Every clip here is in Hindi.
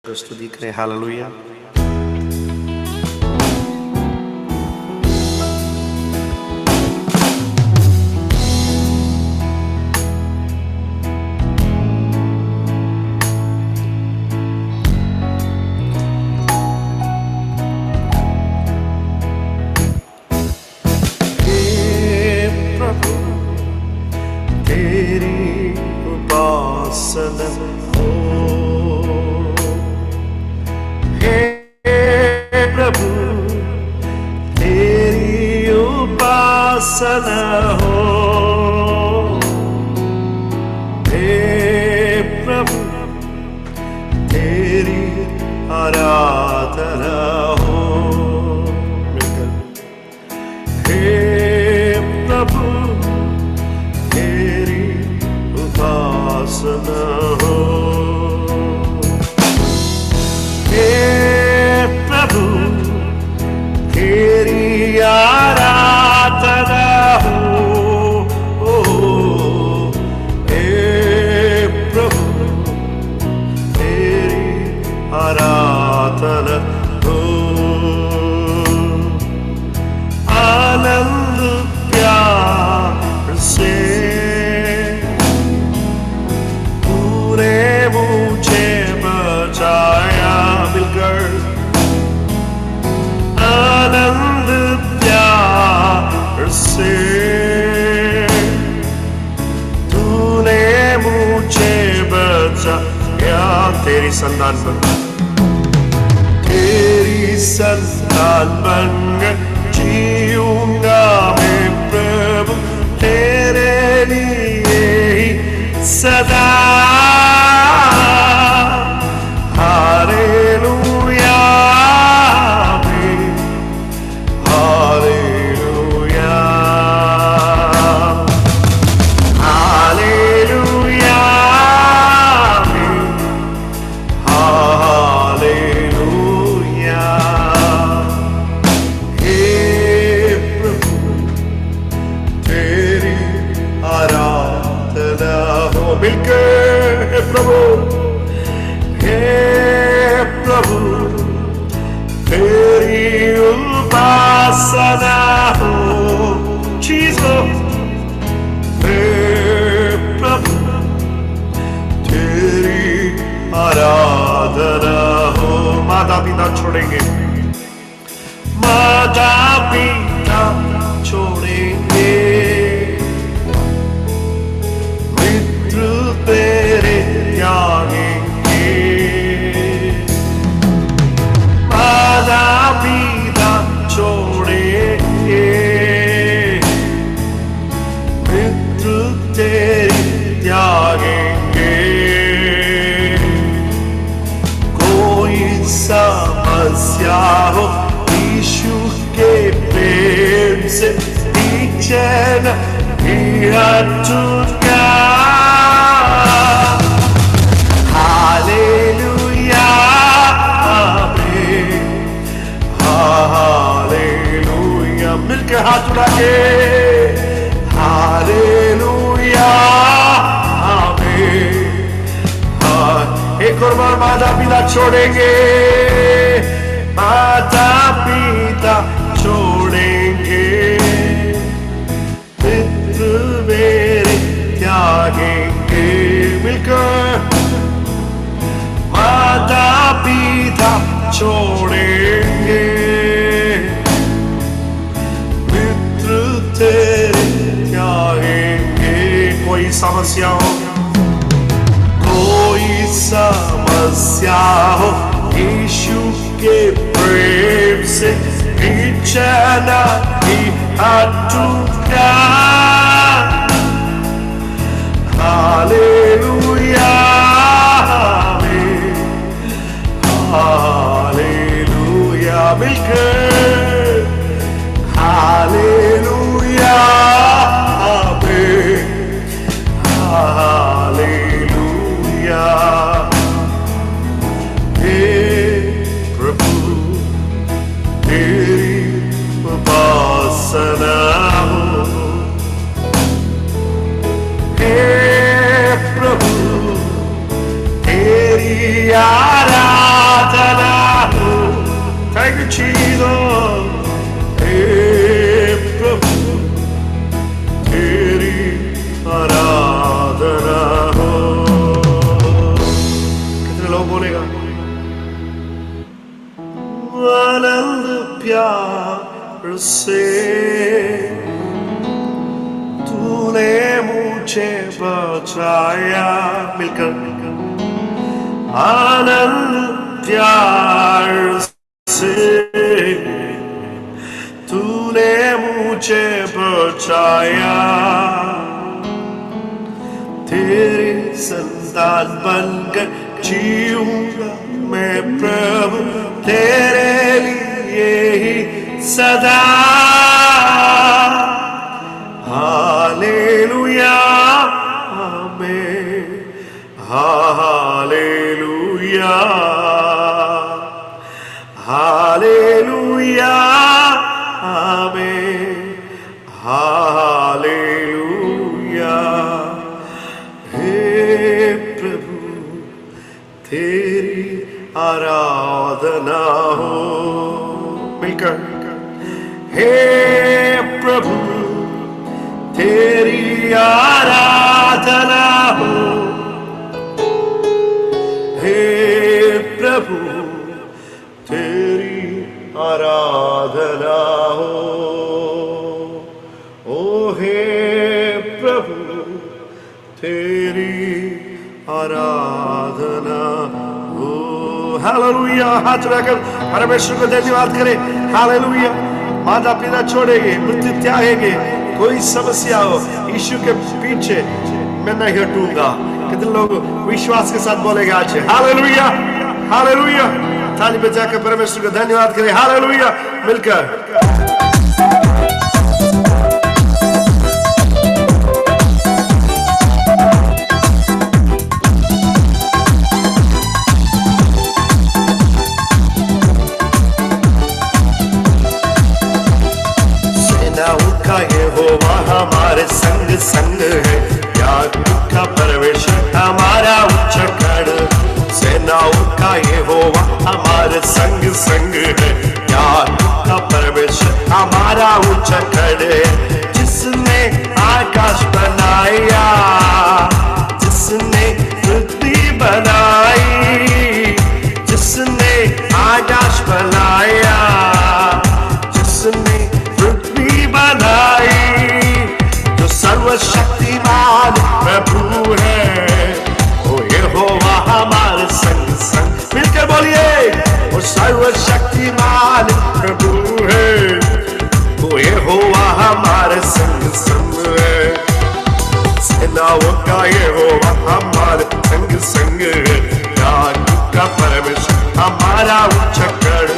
को स्तुति करें। हालेलुया। तेरी उपासना हो, हे प्रभु तेरी उपासना हो, हे प्रभु तेरी आराधना हो। हे प्रभु तेरी उपासना हो, हे प्रभु तेरी आराधना हो, हे प्रभु तेरी आराधना हो। आनंद प्यार से मुझे बचाया, मिलकर आनंद प्यार से तूने मुझे बचाया। तेरी संतान बन, तेरी संतान बन जीऊंगा मैं प्रभु तेरे लिए ही सदा। Hallelujah hallelujah hallelujah hallelujah. हे प्रभु तेरी आराधना हो, मिलकर हे प्रभु, हे प्रभु तेरी उपासना हो, चीज़ो हे प्रभु तेरी आराधना हो। माता पिता छोड़ेंगे, माता पिता छोड़ेंगे, मित्र तेरे त्यागेंगे। माता पिता छोड़ेंगे, मित्र तेरे त्यागेंगे। कोई समस्या हो यीशु के प्रेम से पीछे नहीं हटूंगा। हालेलुया आमीन हालेलुया। मिलकर हाथ उठा के हालेलुया आमीन। एक और बार माता पिता छोड़ेंगे, माता पिता छोड़ेंगे, मित्र मेरे त्यागेंगे। मिलकर माता पिता छोड़ेंगे, मित्र तेरे त्यागेंगे। कोई समस्या हो, कोई समस्या हो यीशु के प्रेम से पीछे नहीं हटूंगा। Hallelujah hallelujah. मिलकर हालेलुया आमीन हालेलुया। हे प्रभु तेरी उपासना हो, हे प्रभु तेरी आराधना आनंद प्यार से तूने मुझे बचाया। मिलकर आनंद प्यार से तूने मुझे बचाया। तेरे संतान बनकर जीऊंगा मैं प्रभु तेरे लिए ही सदा। Hallelujah amen, hallelujah hallelujah amen, hallelujah. हे प्रभु तेरी आराधना हो। मिलकर हे प्रभु तेरी आराधना हो। हे प्रभु तेरी आराधना हो। ओ हे प्रभु तेरी आराधना हो। हालेलुया। हाथ उठाकर परमेश्वर को धन्यवाद करें। हालेलुया। माता पिता छोड़ेंगे, मृत्यु त्यागेंगे, कोई समस्या हो यीशु के पीछे मैं नहीं हटूंगा। कितने लोग विश्वास के साथ बोलेंगे आज? Hallelujah hallelujah. ताली बजाकर परमेश्वर को धन्यवाद करें। हालेलुया। मिलकर यहोवा हमारे संग संग है। याकूब का परमेश्वर हमारा उच्चगढ़। सेनाओं का यहोवा हमारे संग संग है। याकूब का परमेश्वर हमारा उच्चगढ़ है। जिसने आकाश बनाया, जिसने पृथ्वी बनाई, जिसने आकाश बनाया, जिसने पृथ्वी बनाई, जो सर्वशक्तिमान प्रभु है, वो यहोवा हमारे संग संग। मिलकर बोलिए, वो सर्वशक्तिमान प्रभु है, वो यहोवा हमारे संग संग है। सेनाओं का यहोवा हमारे संग संग है। याकूब का परमेश्वर हमारा उच्चगढ़।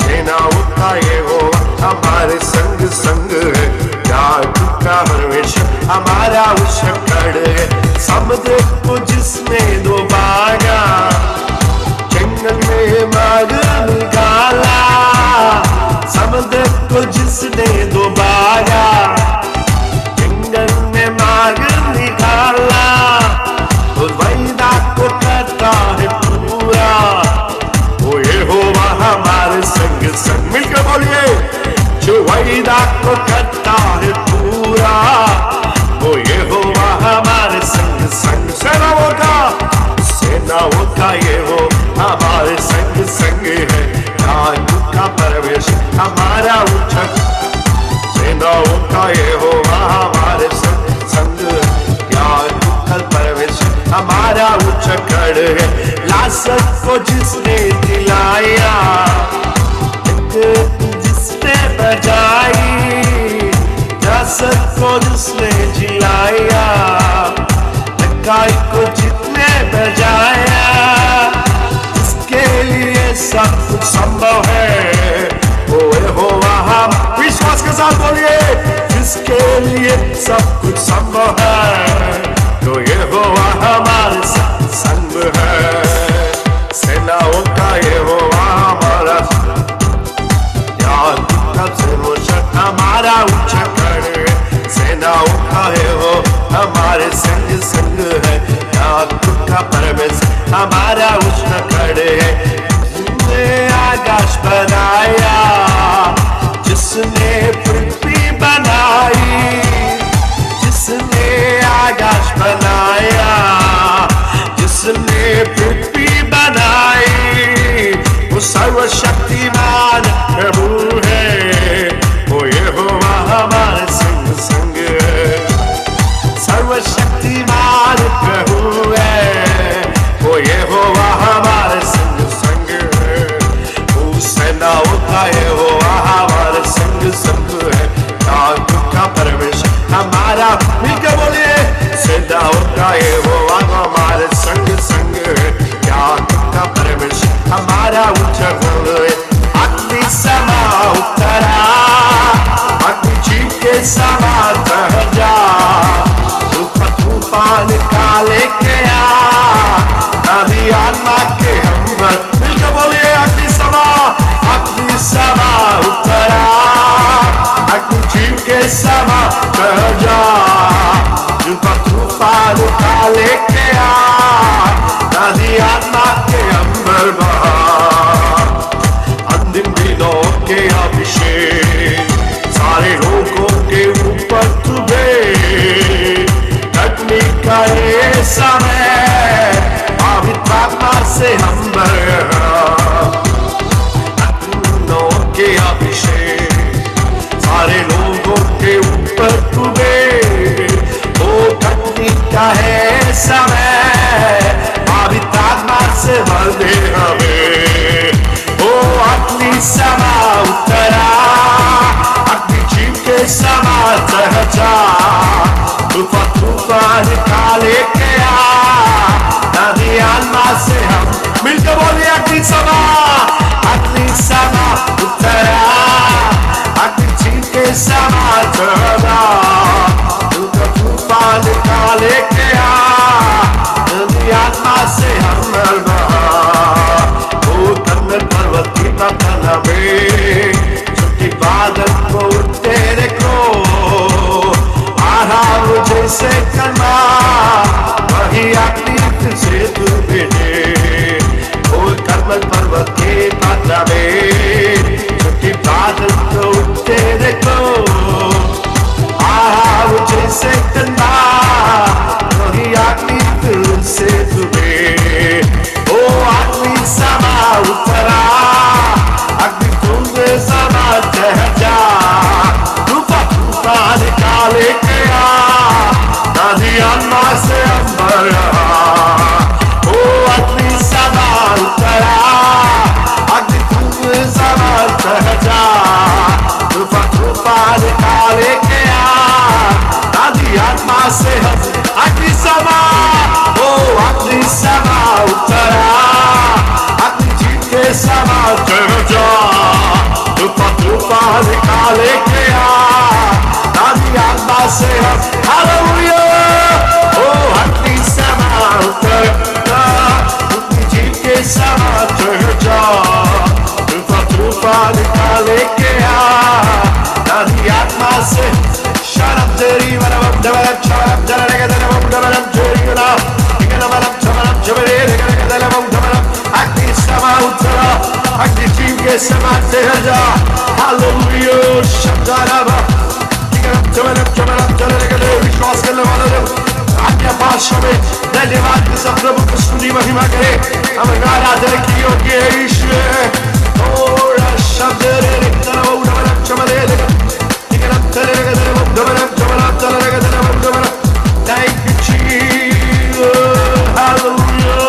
सेनाओं का यहोवा हमारे संग संग है। याकूब का परमेश्वर हमारा उच्चगढ़ है। समुद्र को जिसने डुबाया, जंगल में मार्ग निकाला। समुद्र को जिसने डुबाया, जंगल में मार्ग निकाला। उस वायदा को करता है पूरा, वो यहोवा हमारे संग संग। मिलकर बोलिए, जो वायदा को करता है पूरा, वो यहोवा हमारे संग संग। सेनाओं का यहोवा हमारे संग संग है। याकूब का परमेश्वर हमारा उच्चगढ़। सेनाओं का यहोवा हमारे संग संग है। याकूब का परमेश्वर हमारा उच्चगढ़ है। लाजर को जिसने दिलाया, जिसने बजाई, लाजर को जिसने जिलाया, लकाई को जितने बजाया, इसके लिए सब कुछ संभव है। वो यहोवा हम विश्वास के साथ बोलिए, जिसके लिए सब कुछ संभव है, तो यहोवा हमारे संग है। सेनाओं का यहोवा हमारा, याकूब का परमेश्वर हमारा उच्चगढ़ है। सेनाओं का यहोवा हमारे संग संग है। याकूब का परमेश्वर हमारा उच्चगढ़ है। जिसने आकाश बनाया, जिसने पृथ्वी बनाई, जिसने आकाश बनाया, जिसने पृथ्वी बनाई, वो सर्वशक्तिमान होगा ये हो हमारे संग संग है, का परमेश्वर हमारा। मिलकर बोलिए सदा होगा ये हो हमारे संग संग है, क्या का परमेश्वर हमारा उज्जवल है। अग्नि समा उतरा, अग्नि जीव के समा बह जा, तूफान काले के आ, नदी आत्मा के अंबर। मिलकर बोलिए अग्नि समा उतरा, अग्नि जीव के समा बह जा, तूफान काले के आ, नदी आत्मा के अंबर बहा। अंतिम दिनों के अभिषेक सारे लोगों के ऊपर तुझे, अग्नि का ये समय पवित्र आत्मा से हम दिनों के अभिषेक सारे लोगों के ऊपर तुझे, ओ अग्नि का है समय पवित्र आत्मा से भर दे हमें। ओ अग्नि समा उतरा, अग्नि जीव के समा बह जा, तूफान काले के आ, नदी आत्मा से हम। मिलकर बोलिए अग्नि समा उतरा, अग्नि जीव के समा बह जा, तूफान काले के आ, नदी आत्मा से हम बहा। ओ कन्नड़ पर्वत की तपना में छुट्टी बादल को तेरे को जैसे करना, वही अग्नि तुझे तू भेजे। ओ कर्मल पर्वत के पात्रा में छुट्टी बादल को तेरे को, जैसे करना, वही अग्नि तुझसे तू भेजे। ओ अग्नि समा उतरा, अग्नि तुझे समा बह जा, तूफान काले के आ, नदी आत्मा से अंबर। ओ अग्नि समा उतरा, अग्नि तुझे समा बह जा, तूफान काले के आ, नदी आत्मा से हम। अग्नि समा, ओ अग्नि समा उतरा, अग्नि जीव के समा बह जा, तूफान काले के आ, नदी आत्मा से हम। हालेलुया। ओ अग्नि समा उतरा, अग्नि जीव के समा बह जा, तूफान काले के आ, नदी आत्मा से। शरब तेरी वरवम दवरम शरब जरने के दलवम दवरम तेरी वरा, निकल वरम चमरम जबरे निकल के दलवम दवरम। अग्नि समा उतरा, अग्नि जीव के समा बह जा। हालेलुया। शब्दारबा विश्वास करने वालों अन्य भाषा में धन्यवाद के सब प्रभु की स्तुति महिमा करे। हम आराधना की योग्य ईश्वर। शब्द Thank you, Jesus. Hallelujah.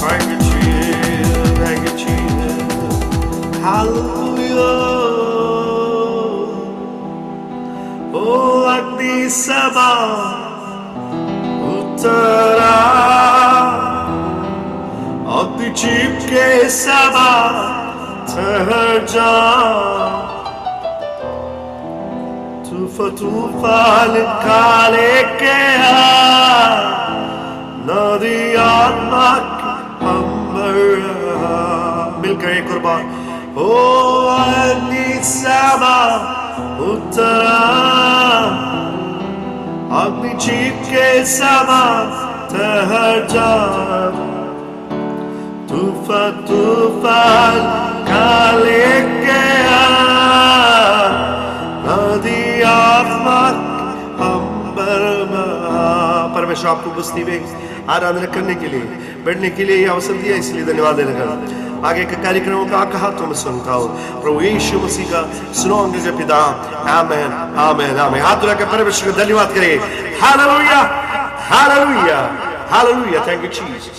Thank you, Jesus. Thank you, Jesus. Hallelujah. Oh, Agni Sabha Uttara, Agni Chipke Sabha ठहर जा, तूफान काले के आ, नदी आत्मा अंबर। मिलकर एक और बार। ओ अग्नि समा उतरा, अग्नि जीव के समा ठहर जा, तूफान काले के आ, नदी आत्मा अंबर में। परमेश्वर आपको बस्ती में आराधना करने के लिए, बैठने के लिए अवसर दिया, इसलिए धन्यवाद देना। आगे के कार्यक्रमों का कहा तुम सुनता हो प्रभु यीशु मसीह का सुनोगे जब पिता। आमेन आमेन आमेन। हाथ उठा के परमेश्वर का धन्यवाद करें। Hallelujah hallelujah hallelujah. Thank you Jesus.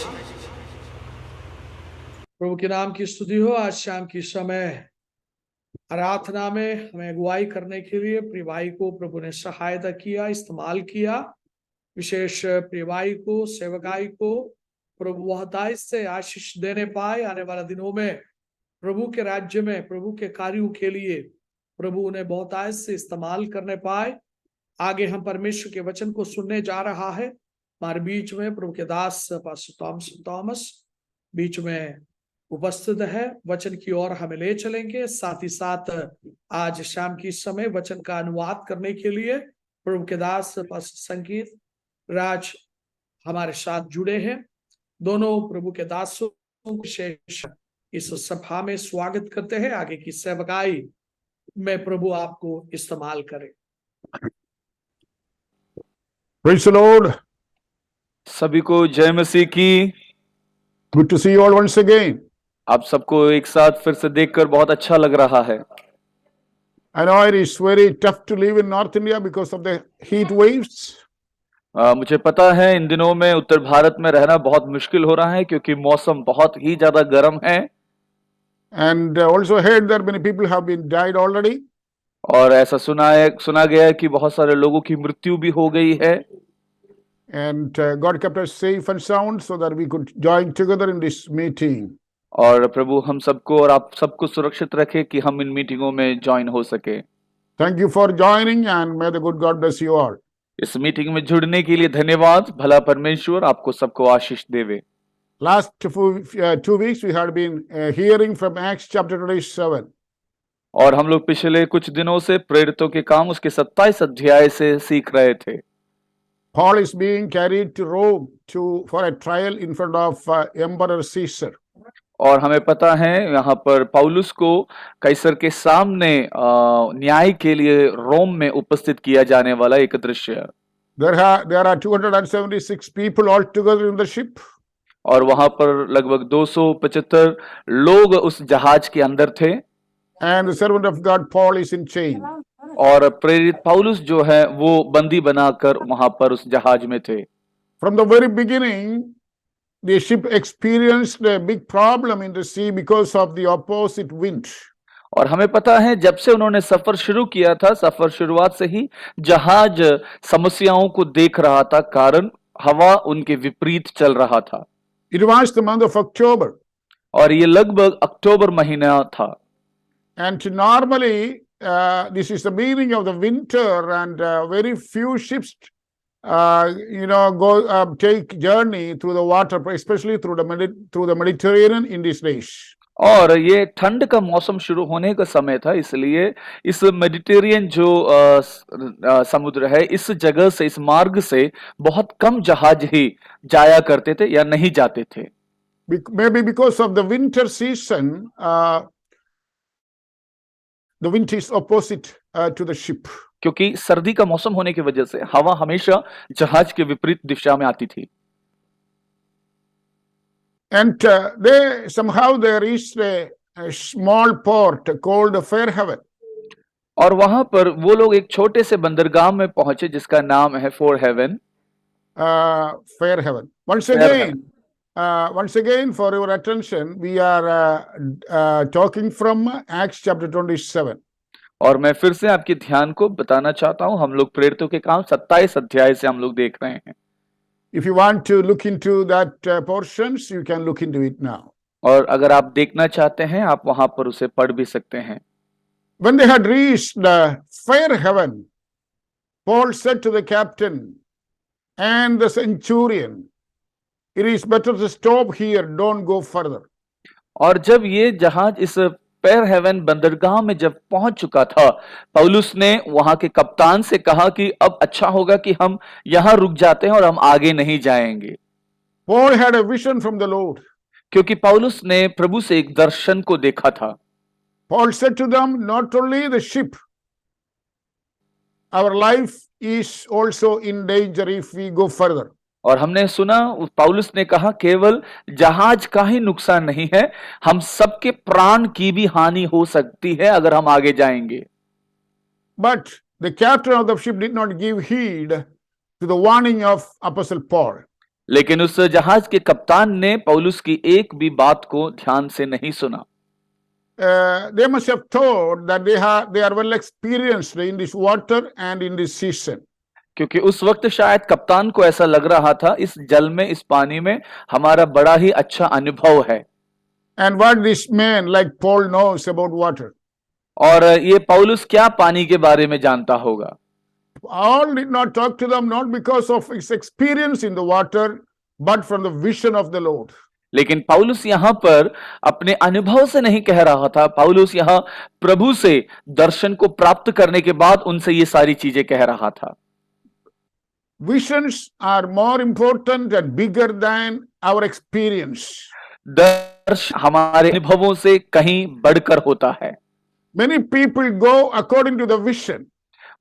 प्रभु के नाम की स्तुति हो। आज शाम की समय आराधना में हमें अगुवाई करने के लिए प्रिय भाई को प्रभु ने सहायता किया, इस्तेमाल किया। विशेष प्रिय भाई को, सेवकाई को प्रभु बहुतायत से आशीष देने पाए। आने वाले दिनों में प्रभु के राज्य में, प्रभु के कार्यों के लिए प्रभु उन्हें बहुतायत से इस्तेमाल करने पाए। आगे हम परमेश्वर के वचन को सुनने जा रहा है। हमारे बीच में प्रभु के दास पास्टर थॉमस बीच में उपस्थित है। वचन की ओर हमें ले चलेंगे। साथ ही साथ आज शाम की समय वचन का अनुवाद करने के लिए प्रभु के दास पास्टर संगीत राज हमारे साथ जुड़े हैं। दोनों प्रभु के दासों को विशेष इस सभा में स्वागत करते हैं। आगे की सेवकाई में प्रभु आपको इस्तेमाल करे। Praise the Lord. सभी को जय मसीह की। Good to see you all once again. आप सबको एक साथ फिर से देखकर बहुत अच्छा लग रहा है। I know it is very tough to live in North India because of the heat waves. मुझे पता है इन दिनों में उत्तर भारत में रहना बहुत मुश्किल हो रहा है क्योंकि मौसम बहुत ही ज्यादा गर्म है। And also heard that many people have been died already. और ऐसा सुना गया है कि बहुत सारे लोगों की मृत्यु भी हो गई है। And God kept us safe and sound so that we could join together in this meeting. और प्रभु हम सबको और आप सबको सुरक्षित रखे कि हम इन मीटिंगों में ज्वाइन हो सके। Thank you for joining and may the good God bless you all. इस मीटिंग में जुड़ने के लिए धन्यवाद। भला परमेश्वर आपको सबको आशीष देवे। Last 2 weeks we had been hearing from Acts chapter 27. और हम लोग पिछले कुछ दिनों से प्रेरितों के काम उसके 27 अध्याय से सीख रहे थे। Paul is being carried to Rome for a trial in front of Emperor Caesar. और हमें पता है यहाँ पर पौलुस को कैसर के सामने न्याय के लिए रोम में उपस्थित किया जाने वाला एक दृश्य। There are 276 people altogether in the ship. और वहां पर लगभग 275 लोग उस जहाज के अंदर थे। And the servant of God Paul is in chain. और प्रेरित पौलुस जो है वो बंदी बनाकर वहां पर उस जहाज में थे। From the very beginning, the ship experienced a big problem in the sea because of the opposite wind. और हमें पता है जब से उन्होंने सफर शुरू किया था, सफर शुरुआत से ही जहाज समस्याओं को देख रहा था, कारण हवा उनके विपरीत चल रहा था। It was the month of October. और ये लगभग अक्टूबर महीना था। And normally, this is the beginning of the winter, and very few ships, take journey through the water, especially through the Mediterranean in these days. और ये ठंड का मौसम शुरू होने का समय था, इसलिए इस मेडिटेरियन जो समुद्र है, इस जगह से, इस मार्ग से बहुत कम जहाज ही जाया करते थे या नहीं जाते थे। Maybe because of the winter season, the wind is opposite to the ship. क्योंकि सर्दी का मौसम होने की वजह से हवा हमेशा जहाज के विपरीत दिशा में आती थी। And they reached a small port called Fairhaven. और वहां पर वो लोग एक छोटे से बंदरगाह में पहुंचे जिसका नाम है Fairhaven. Fairhaven. Once again, for your attention, we are talking from Acts chapter 27. और मैं फिर से आपके ध्यान को बताना चाहता हूं, हम लोग प्रेरितों के काम 27 अध्याय से हम लोग देख रहे हैं। If you want to look into that portions, you can look into it now. और अगर आप देखना चाहते हैं, आप वहां पर उसे पढ़ भी सकते हैं। When they had reached the Fairhaven, Paul said to the captain and the centurion, "It is better to stop here, don't go further." और जब ये जहाज इस फेयरहेवन बंदरगाह में जब पहुंच चुका था, पौलुस ने वहां के कप्तान से कहा कि अब अच्छा होगा कि हम यहां रुक जाते हैं और हम आगे नहीं जाएंगे। Paul had a vision from the Lord. क्योंकि पौलुस ने प्रभु से एक दर्शन को देखा था। Paul said to them, not only the ship, our life is also in danger if we go further. और हमने सुना पौलुस ने कहा केवल जहाज का ही नुकसान नहीं है, हम सबके प्राण की भी हानि हो सकती है अगर हम आगे जाएंगे। But the captain of the ship did not give heed to the warning of Apostle Paul. लेकिन उस जहाज के कप्तान ने पौलुस की एक भी बात को ध्यान से नहीं सुना। They must have thought that they are well experienced in this water and in this season. क्योंकि उस वक्त शायद कप्तान को ऐसा लग रहा था, इस जल में, इस पानी में हमारा बड़ा ही अच्छा अनुभव है। And what this man like Paul knows about water? और ये पौलुस क्या पानी के बारे में जानता होगा? Paul did not talk to them not because of his experience in the water, but from the vision of the Lord. लेकिन पौलुस यहाँ पर अपने अनुभव से नहीं कह रहा था, पौलुस यहाँ प्रभु से दर्शन को प्राप्त करने के बाद उनसे ये सारी चीजें कह रहा था। Visions are more important and bigger than our experience. दर्शन हमारे अनुभवों से कहीं बढ़कर होता है। Many people go according to the vision.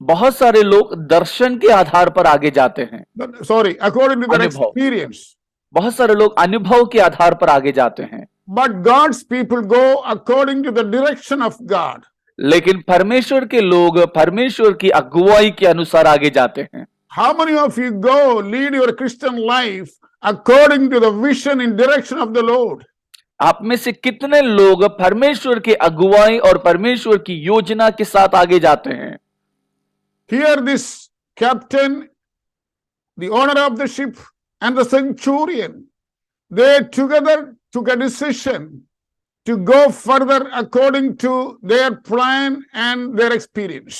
बहुत सारे लोग दर्शन के आधार पर आगे जाते हैं। Sorry, according to their अनुभव। experience. बहुत सारे लोग अनुभव के आधार पर आगे जाते हैं। But God's people go according to the direction of God. लेकिन परमेश्वर के लोग परमेश्वर की अगुवाई के अनुसार आगे जाते हैं। How many of you go lead your Christian life according to the vision and direction of the Lord? आप में से कितने लोग परमेश्वर के अगुवाई और परमेश्वर की योजना के साथ आगे जाते हैं? Here this captain, the owner of the ship, and the centurion, they together took a decision to go further according to their plan and their experience.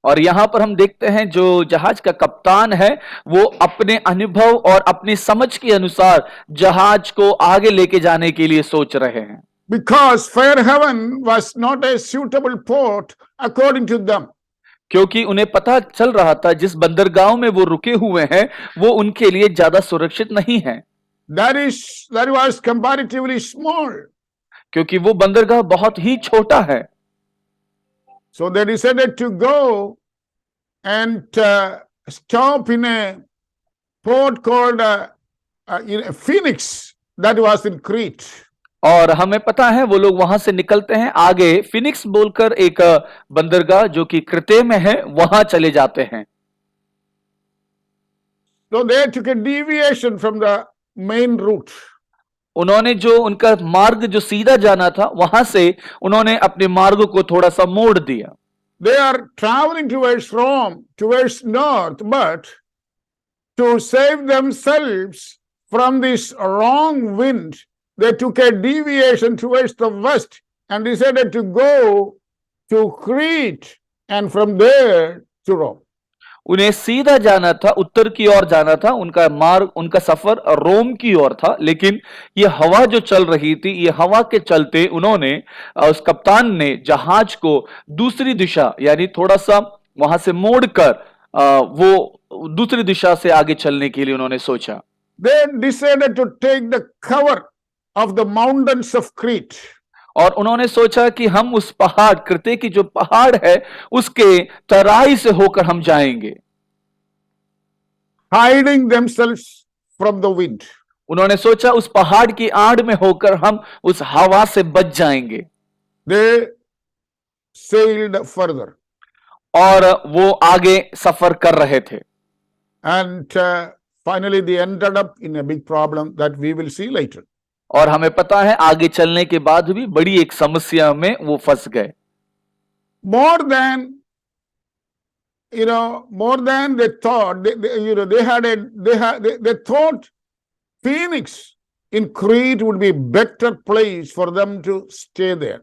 और यहां पर हम देखते हैं जो जहाज का कप्तान है वो अपने अनुभव और अपनी समझ के अनुसार जहाज को आगे लेके जाने के लिए सोच रहे हैं। Because Fairhaven was not a suitable port according to them. क्योंकि उन्हें पता चल रहा था जिस बंदरगाह में वो रुके हुए हैं वो उनके लिए ज्यादा सुरक्षित नहीं है। That was comparatively small. क्योंकि वो बंदरगाह बहुत ही छोटा है। So they decided to go and stop in a port called Phoenix that was in Crete. और हमें पता है वो लोग वहां से निकलते हैं आगे फिनिक्स बोलकर एक बंदरगाह जो कि क्रेते में है वहां चले जाते हैं। So they took a deviation from the main route. उन्होंने जो उनका मार्ग जो सीधा जाना था वहां से उन्होंने अपने मार्ग को थोड़ा सा मोड़ दिया। They are traveling towards north, but to save themselves from this wrong wind, they took a deviation towards the west and decided to go to Crete and from there to Rome. उन्हें सीधा जाना था, उत्तर की ओर जाना था, उनका मार्ग, उनका सफर रोम की ओर था। लेकिन ये हवा जो चल रही थी, ये हवा के चलते उन्होंने उस कप्तान ने जहाज को दूसरी दिशा यानी थोड़ा सा वहां से मोड़कर वो दूसरी दिशा से आगे चलने के लिए उन्होंने सोचा। They decided to take the cover of the mountains of Crete. और उन्होंने सोचा कि हम उस पहाड़, क्रेते की जो पहाड़ है उसके तराई से होकर हम जाएंगे, hiding themselves from the wind. उन्होंने सोचा उस पहाड़ की आड़ में होकर हम उस हवा से बच जाएंगे। They sailed further. और वो आगे सफर कर रहे थे। And finally they ended up in a big problem that we will see later. और हमें पता है आगे चलने के बाद भी बड़ी एक समस्या में वो फंस गए। More than they thought, they thought Phoenix in Crete would be a better place for them to stay there.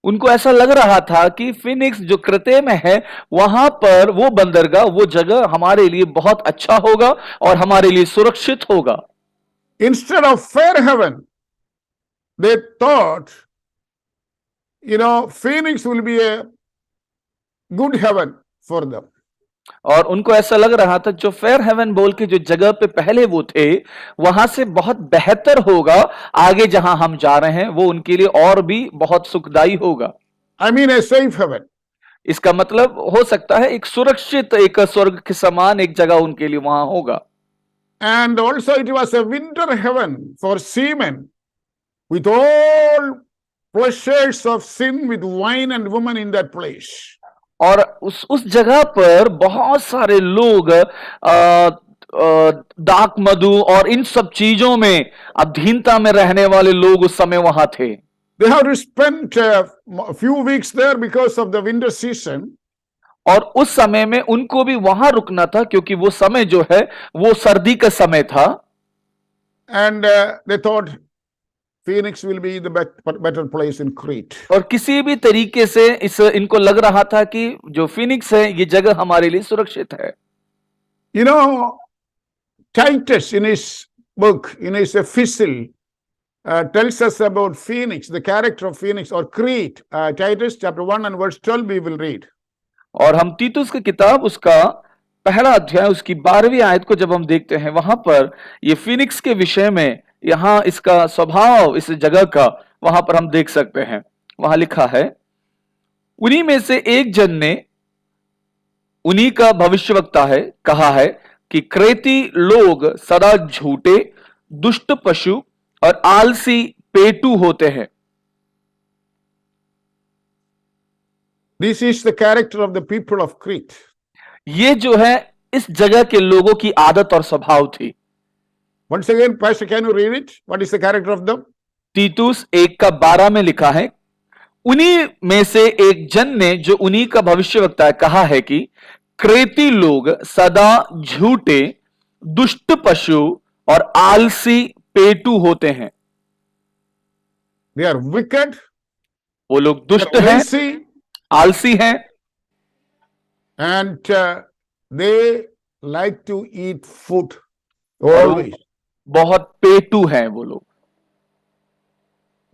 उनको ऐसा लग रहा था कि फिनिक्स जो क्रेते में है वहां पर वो बंदरगाह, वो जगह हमारे लिए बहुत अच्छा होगा और हमारे लिए सुरक्षित होगा। Instead of Fairhaven, they thought, Phoenix will be a good heaven for them. और उनको ऐसा लग रहा था जो फेयर हेवन बोल के जो जगह पे पहले वो थे वहां से बहुत बेहतर होगा, आगे जहां हम जा रहे हैं वो उनके लिए और भी बहुत सुखदायी होगा। I mean a safe heaven. इसका मतलब हो सकता है एक सुरक्षित, एक स्वर्ग के समान एक जगह उनके लिए वहां होगा। And also it was a winter heaven for seamen with all pleasures of sin with wine and women in that place. और उस जगह पर बहुत सारे लोग दाक मधु और इन सब चीजों में अधीनता में रहने वाले लोग उस समय वहां थे। They have to spend a few weeks there because of the winter season. और उस समय में उनको भी वहां रुकना था क्योंकि वो समय जो है वो सर्दी का समय था। And they thought Phoenix will be the better place in Crete. और किसी भी तरीके से इनको लग रहा था कि जो फिनिक्स है ये जगह हमारे लिए सुरक्षित है। You know, Titus in his book, in his epistle, tells us about Phoenix, the character of Phoenix or Crete. Titus chapter 1 and verse 12 we will read. और हम तीतुस की किताब उसका पहला अध्याय उसकी 12वीं आयत को जब हम देखते हैं वहां पर ये फिनिक्स के विषय में यहां इसका स्वभाव इस जगह का वहां पर हम देख सकते हैं। वहां लिखा है, उन्हीं में से एक जन ने, उन्हीं का भविष्यवक्ता है, कहा है कि क्रेती लोग सदा झूठे, दुष्ट पशु और आलसी पेटू होते हैं। This is the character of the people of Crete. ये जो है इस जगह के लोगों की आदत और स्वभाव थी। Once again, Pastor, can you read it? What is the character of them? तीतुस 1:12 में लिखा है, उन्हीं में से एक जन ने, जो उन्हीं का भविष्यवक्ता है, कहा है कि क्रेती लोग सदा झूठे, दुष्ट पशु और आलसी पेटू होते हैं। They are wicked, वो लोग दुष्ट they are हैं, lazy, आलसी हैं and they like to eat food always. बहुत पेटू हैं वो लोग।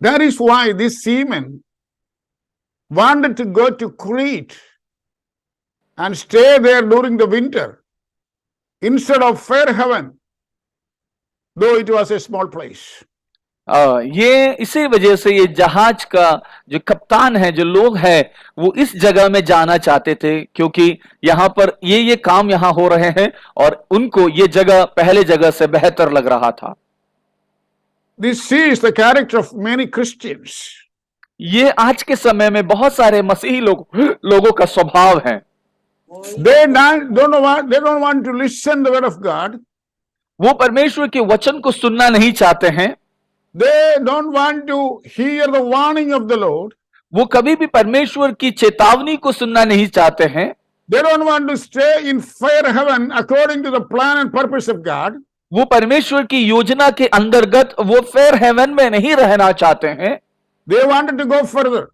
That is why these seamen wanted to go to Crete and stay there during the winter instead of Fair Haven, though it was a small place. ये इसी वजह से ये जहाज का जो कप्तान है, जो लोग हैं, वो इस जगह में जाना चाहते थे क्योंकि यहाँ पर ये काम यहाँ हो रहे हैं और उनको ये जगह पहले जगह से बेहतर लग रहा था। This is the character of many Christians. ये आज के समय में बहुत सारे मसीही लोगों का स्वभाव है। They don't want to listen the word of God. वो परमेश्वर के वचन को सुनना नहीं चाहते हैं। They don't want to hear the warning of the Lord. वो कभी भी परमेश्वर की चेतावनी को सुनना नहीं चाहते हैं। They don't want to stay in fair heaven according to the plan and purpose of God. वो परमेश्वर की योजना के अंतर्गत वो फेयर हेवन में नहीं रहना चाहते हैं। They wanted to go further.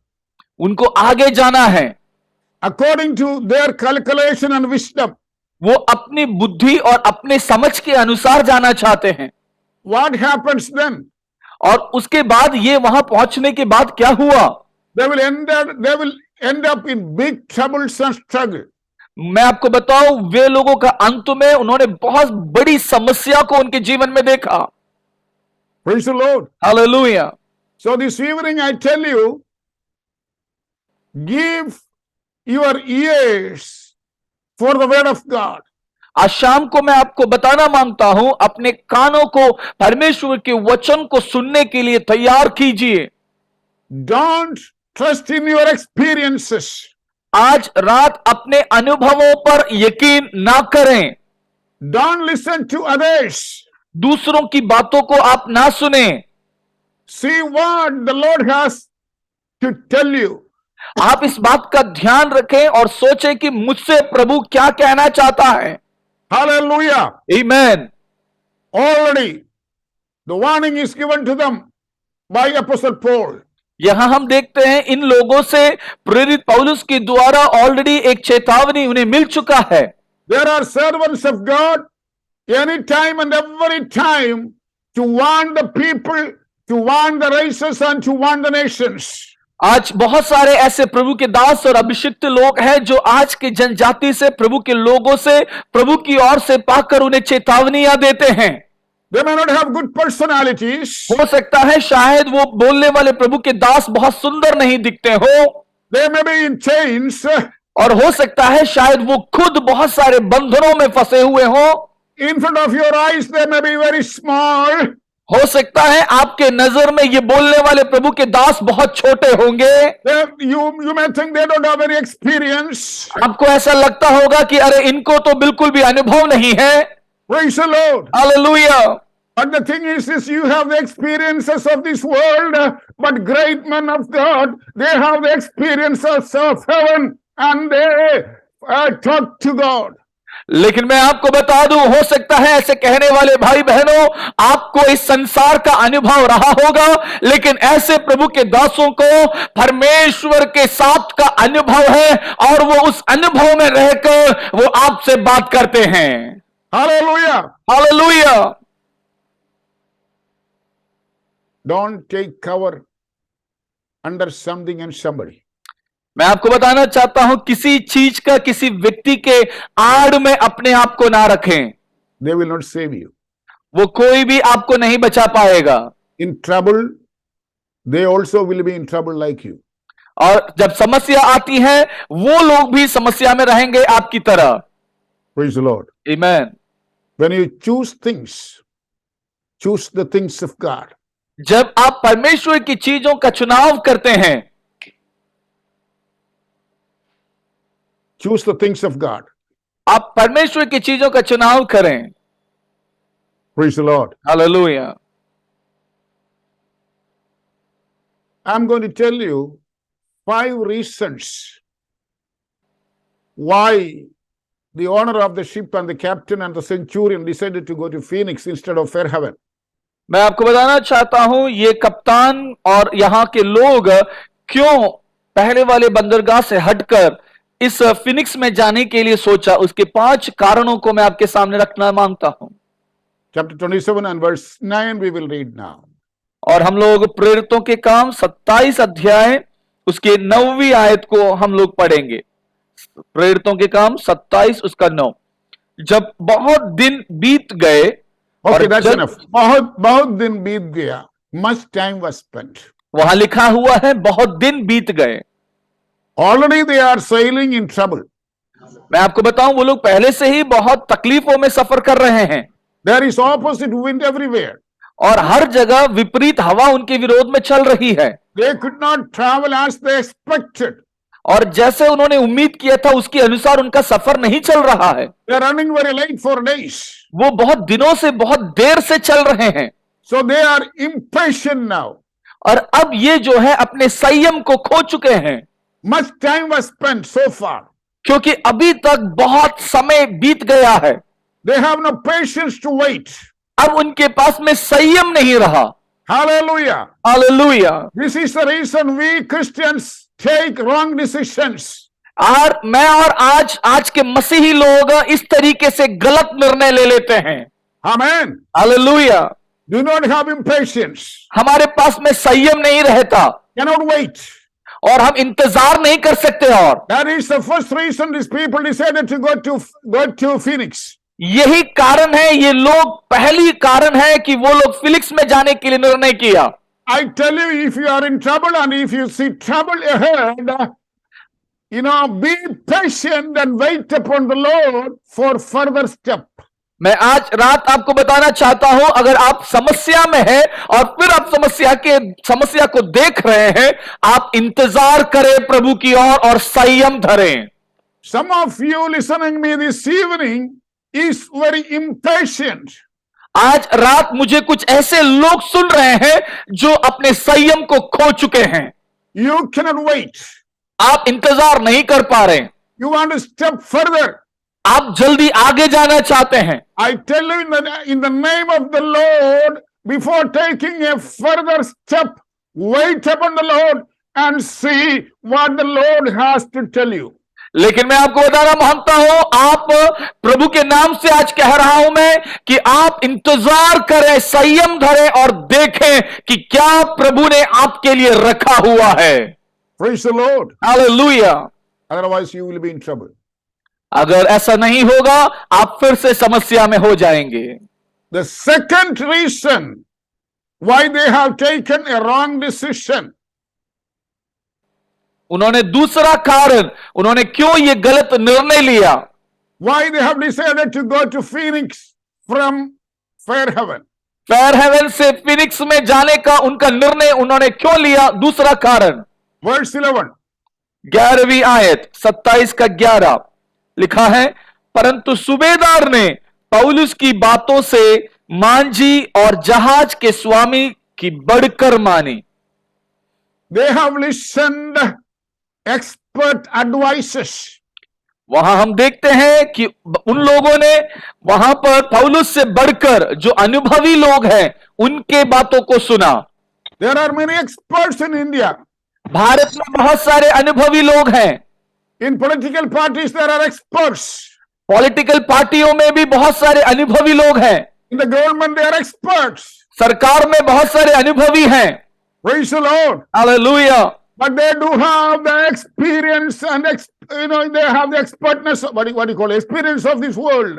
उनको आगे जाना है according to their calculation and wisdom. वो अपनी बुद्धि और अपने समझ के अनुसार जाना चाहते हैं। What happens then? और उसके बाद ये वहां पहुंचने के बाद क्या हुआ? They will end up in big troubles and struggle. मैं आपको बताऊं, वे लोगों का अंत में उन्होंने बहुत बड़ी समस्या को उनके जीवन में देखा। Praise the Lord. Hallelujah. So this evening I tell you, give your ears for the word of God. आज शाम को मैं आपको बताना मांगता हूं, अपने कानों को परमेश्वर के वचन को सुनने के लिए तैयार कीजिए। Don't trust in your experiences. आज रात अपने अनुभवों पर यकीन ना करें। Don't listen to others. दूसरों की बातों को आप ना सुने। See what the Lord has to tell you. आप इस बात का ध्यान रखें और सोचें कि मुझसे प्रभु क्या कहना चाहता है। Hallelujah. Amen. Already the warning is given to them by Apostle Paul. यहां हम देखते हैं इन लोगों से प्रेरित पौलुस के द्वारा ऑलरेडी एक चेतावनी उन्हें मिल चुका है। There are servants of God any time and every time to warn the people, to warn the races and to warn the nations. आज बहुत सारे ऐसे प्रभु के दास और अभिषिक्त लोग हैं जो आज के जनजाति से, प्रभु के लोगों से, प्रभु की ओर से पाकर उन्हें चेतावनियां देते हैं। They may not have good personalities. हो सकता है शायद वो बोलने वाले प्रभु के दास बहुत सुंदर नहीं दिखते हो। They may be in chains. और हो सकता है शायद वो खुद बहुत सारे बंधनों में फंसे हुए हो। In front of your eyes they may be very small. हो सकता है आपके नजर में ये बोलने वाले प्रभु के दास बहुत छोटे होंगे। You may think they don't have any experience. आपको ऐसा लगता होगा कि अरे इनको तो बिल्कुल भी अनुभव नहीं है। Praise the Lord. Hallelujah. But the thing is you have the experiences of this world, but great men of God, they have the experiences of heaven, and they talk to God. लेकिन मैं आपको बता दूं, हो सकता है ऐसे कहने वाले भाई बहनों आपको इस संसार का अनुभव रहा होगा, लेकिन ऐसे प्रभु के दासों को परमेश्वर के साथ का अनुभव है और वो उस अनुभव में रहकर वो आपसे बात करते हैं। Hallelujah. Hallelujah. Don't take cover under something and somebody. मैं आपको बताना चाहता हूं, किसी चीज का किसी व्यक्ति के आड़ में अपने आप को ना रखें। They will not save you. वो कोई भी आपको नहीं बचा पाएगा। In trouble, they also will be in trouble like you. और जब समस्या आती है वो लोग भी समस्या में रहेंगे आपकी तरह। Praise the Lord. आमीन। When you choose things, choose the things of God. जब आप परमेश्वर की चीजों का चुनाव करते हैं, Choose the things of God. आप परमेश्वर की चीजों का चुनाव करें। Praise the Lord. Hallelujah. I'm going to tell you 5 reasons why the owner of the ship and the captain and the centurion decided to go to Phoenix instead of Fairhaven. मैं आपको बताना चाहता हूं, ये कप्तान और यहां के लोग क्यों पहले वाले बंदरगाह से हटकर इस फिनिक्स में जाने के लिए सोचा, उसके 5 कारणों को मैं आपके सामने रखना मांगता हूं। Chapter 27 and verse 9 we will read now. और हम लोग प्रेरितों के काम 27 अध्याय उसके 9वीं आयत को हम लोग पढ़ेंगे। प्रेरितों के काम 27 उसका 9। जब बहुत दिन बीत गए, Okay, that's enough. बहुत दिन बीत गया. Much time was spent. वहां लिखा हुआ है बहुत दिन बीत गए। Already they are sailing in trouble. मैं आपको बताऊं, वो लोग पहले से ही बहुत तकलीफों में सफर कर रहे हैं। There is opposite wind everywhere. और हर जगह विपरीत हवा उनके विरोध में चल रही है। They could not travel as they expected. और जैसे उन्होंने उम्मीद किया था उसके अनुसार उनका सफर नहीं चल रहा है। They are running very late for days. वो बहुत दिनों से बहुत देर से चल रहे हैं। So they are impatient now. और अब ये जो है अपने संयम को खो चुके हैं। Much time was spent so far. क्योंकि अभी तक बहुत समय बीत गया है। They have no patience to wait. अब उनके पास में संयम नहीं रहा। Hallelujah. Hallelujah. This is the reason we Christians take wrong decisions. और मैं और आज के मसीही लोग इस तरीके से गलत निर्णय ले लेते हैं। Amen. Hallelujah. Do not have impatience. हमारे पास में संयम नहीं रहता Cannot wait. और हम इंतजार नहीं कर सकते। और That is the first reason these people decided to go to Phoenix. यही कारण है, ये लोग पहली कारण है कि वो लोग फिलिक्स में जाने के लिए निर्णय किया। I tell you, if you are in trouble and if you see trouble ahead, be patient and wait upon the Lord for further step. मैं आज रात आपको बताना चाहता हूं, अगर आप समस्या में हैं और फिर आप समस्या को देख रहे हैं, आप इंतजार करें प्रभु की ओर और संयम धरें। Some of you listening me this evening is very impatient. आज रात मुझे कुछ ऐसे लोग सुन रहे हैं जो अपने संयम को खो चुके हैं। You cannot wait. आप इंतजार नहीं कर पा रहे। You want to step further. आप जल्दी आगे जाना चाहते हैं। I tell you in the name of the Lord, before taking a further step, wait upon the Lord and see what the Lord has to tell you. लेकिन मैं आपको बताना मांगता हूं, आप प्रभु के नाम से आज कह रहा हूं मैं कि आप इंतजार करें, संयम धरें और देखें कि क्या प्रभु ने आपके लिए रखा हुआ है। Praise the Lord. Hallelujah. Otherwise you will be in trouble. अगर ऐसा नहीं होगा आप फिर से समस्या में हो जाएंगे। The second reason why they have taken a wrong decision. उन्होंने दूसरा कारण, उन्होंने क्यों ये गलत निर्णय लिया। Why they have decided to go to Phoenix from Fairhaven. फेयरहेवन से फिनिक्स में जाने का उनका निर्णय उन्होंने क्यों लिया, दूसरा कारण। Verse 11. 11वीं आयत 27 का 11 लिखा है, परंतु सूबेदार ने पौलुस की बातों से मांझी और जहाज के स्वामी की बढ़कर मानी। They have listened expert advices. वहां हम देखते हैं कि उन लोगों ने वहां पर पौलुस से बढ़कर जो अनुभवी लोग हैं उनके बातों को सुना। There are many experts in India. Bharat में बहुत सारे अनुभवी लोग हैं। In political parties, there are experts. Political पार्टियों में भी बहुत सारे अनुभवी लोग हैं। In the government, there are experts. सरकार में बहुत सारे अनुभवी हैं। Praise the Lord. Hallelujah. But they do have the experience and they have the expertness. What do you call it? Experience of this world.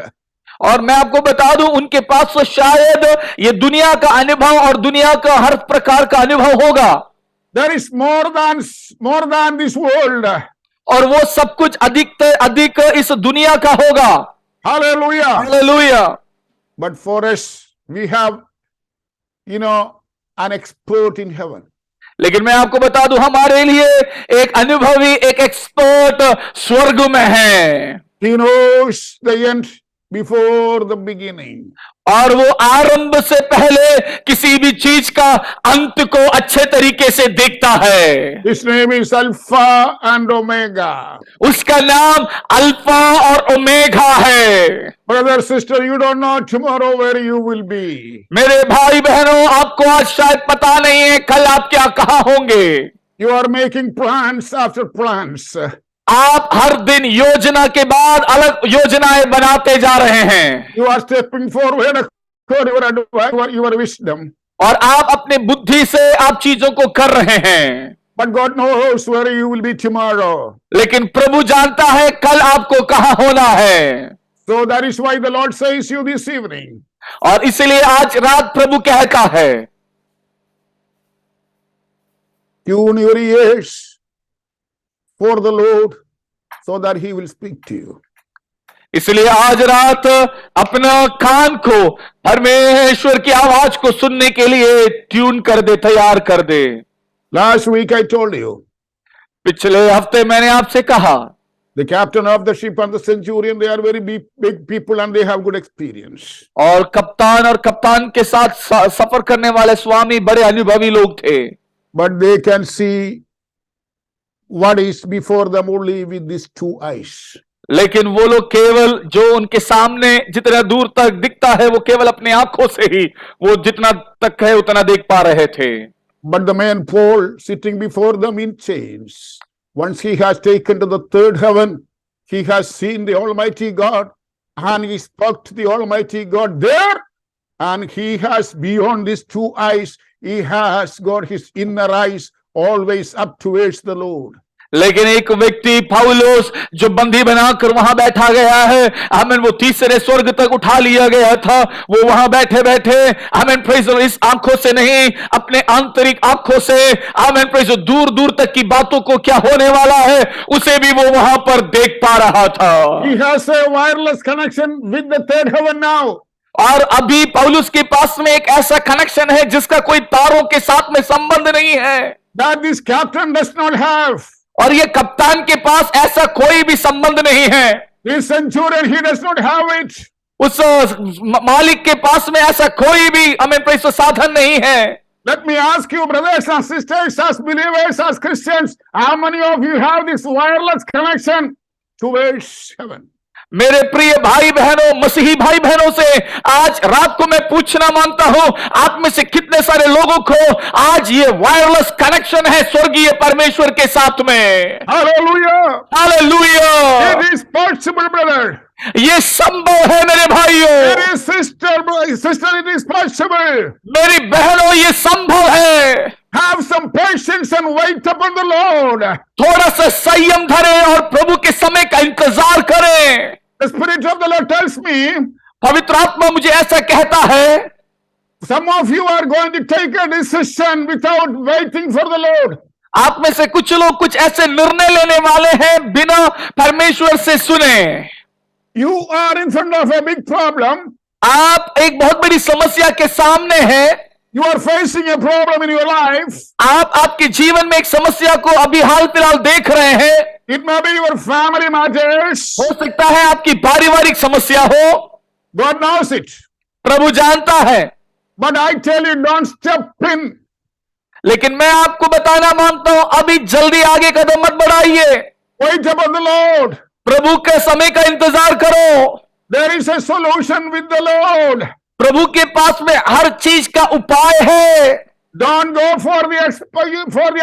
और मैं आपको बता दूं उनके पास तो शायद ये दुनिया का अनुभव और दुनिया का हर प्रकार का अनुभव होगा। There is more than this world. और वो सब कुछ अधिक इस दुनिया का होगा। Hallelujah. Hallelujah. But for us, we have, an expert in heaven. लेकिन मैं आपको बता दूं हमारे लिए एक अनुभवी, एक एक्सपर्ट स्वर्ग में है। He knows the end before the beginning. और वो आरंभ से पहले किसी भी चीज का अंत को अच्छे तरीके से देखता है। His name is Alpha and Omega. उसका नाम अल्फा और ओमेगा है। Brother, sister, you don't know tomorrow where you will be. मेरे भाई बहनों, आपको आज शायद पता नहीं है कल आप क्या कहाँ होंगे। You are making plans after plans. आप हर दिन योजना के बाद अलग योजनाएं बनाते जा रहे हैं। You are stepping forward according to your wisdom. और आप अपने बुद्धि से आप चीजों को कर रहे हैं। But God knows where you will be tomorrow. लेकिन प्रभु जानता है कल आपको कहाँ होना है। So that is why the Lord says you this evening. और इसलिए आज रात प्रभु कहता है, Tune your ears for the Lord so that he will speak to you. इसलिए आज रात अपना कान को परमेश्वर की आवाज को सुनने के लिए ट्यून कर दे, तैयार कर दे। Last week I told you, पिछले हफ्ते मैंने आपसे कहा, the captain of the ship and the centurion, they are very big people and they have good experience. और कप्तान के साथ सफर करने वाले स्वामी बड़े अनुभवी लोग थे। But they can see what is before them only with these two eyes. लेकिन वो लोग केवल जो उनके सामने जितना दूर तक दिखता है वो केवल अपनी आंखों से ही वो जितना तक है उतना देख पा रहे थे। But the man Paul sitting before them in chains, once he has taken to the third heaven, he has seen the Almighty God and he spoke to the Almighty God there, and he has beyond these two eyes, he has got his inner eyes always up towards the Lord. लेकिन एक व्यक्ति पौलुस जो बंदी बनाकर वहां बैठा गया है, आमीन, वो तीसरे स्वर्ग तक उठा लिया गया था। वो वहां बैठे बैठे आमीन प्रेज़ इस आंखों से नहीं, अपने आंतरिक आंखों से आमीन प्रेज़ दूर दूर तक की बातों को क्या होने वाला है उसे भी वो वहां पर देख पा रहा था। He has a wireless connection with the third heaven now. और अभी पौलुस के पास में एक ऐसा कनेक्शन है जिसका कोई तारों के साथ में संबंध नहीं है, That this captain does not have. और ये कप्तान के पास ऐसा कोई भी संबंध नहीं है। This centurion, he does not have it. उस मालिक के पास में ऐसा कोई भी हमें साधन नहीं है। Let me ask you, brothers and sisters, as believers, as Christians, how many of you have this wireless connection towards heaven? मेरे प्रिय भाई बहनों, मसीही भाई बहनों से आज रात को मैं पूछना मांगता हूं, आप में से कितने सारे लोगों को आज ये वायरलेस कनेक्शन है स्वर्गीय परमेश्वर के साथ में। Hallelujah! Hallelujah! It is possible, brother. ये संभव है मेरे भाइयों। It is sister, it is possible. मेरी बहनों, ये संभव है। Have some patience and wait upon the Lord. थोड़ा सा संयम धरें और प्रभु के समय का इंतजार करें। The Spirit of the Lord tells me, पवित्र आत्मा मुझे ऐसा कहता है, some of you are going to take a decision without waiting for the Lord. आप में से कुछ लोग कुछ ऐसे निर्णय लेने वाले हैं बिना परमेश्वर से सुने। You are in front of a big problem. आप एक बहुत बड़ी समस्या के सामने हैं। You are facing a problem in your life. आप आपके जीवन में एक समस्या को अभी हाल फिलहाल देख रहे हैं। It may be your family matters. हो सकता है आपकी पारिवारिक समस्या हो। God knows it. प्रभु जानता है, But I tell you, don't step in. लेकिन मैं आपको बताना मानता हूं, अभी जल्दी आगे कदम मत बढ़ाइए। Wait upon the Lord. प्रभु के समय का इंतजार करो। There is a solution with the Lord. प्रभु के पास में हर चीज का उपाय है। Don't go for the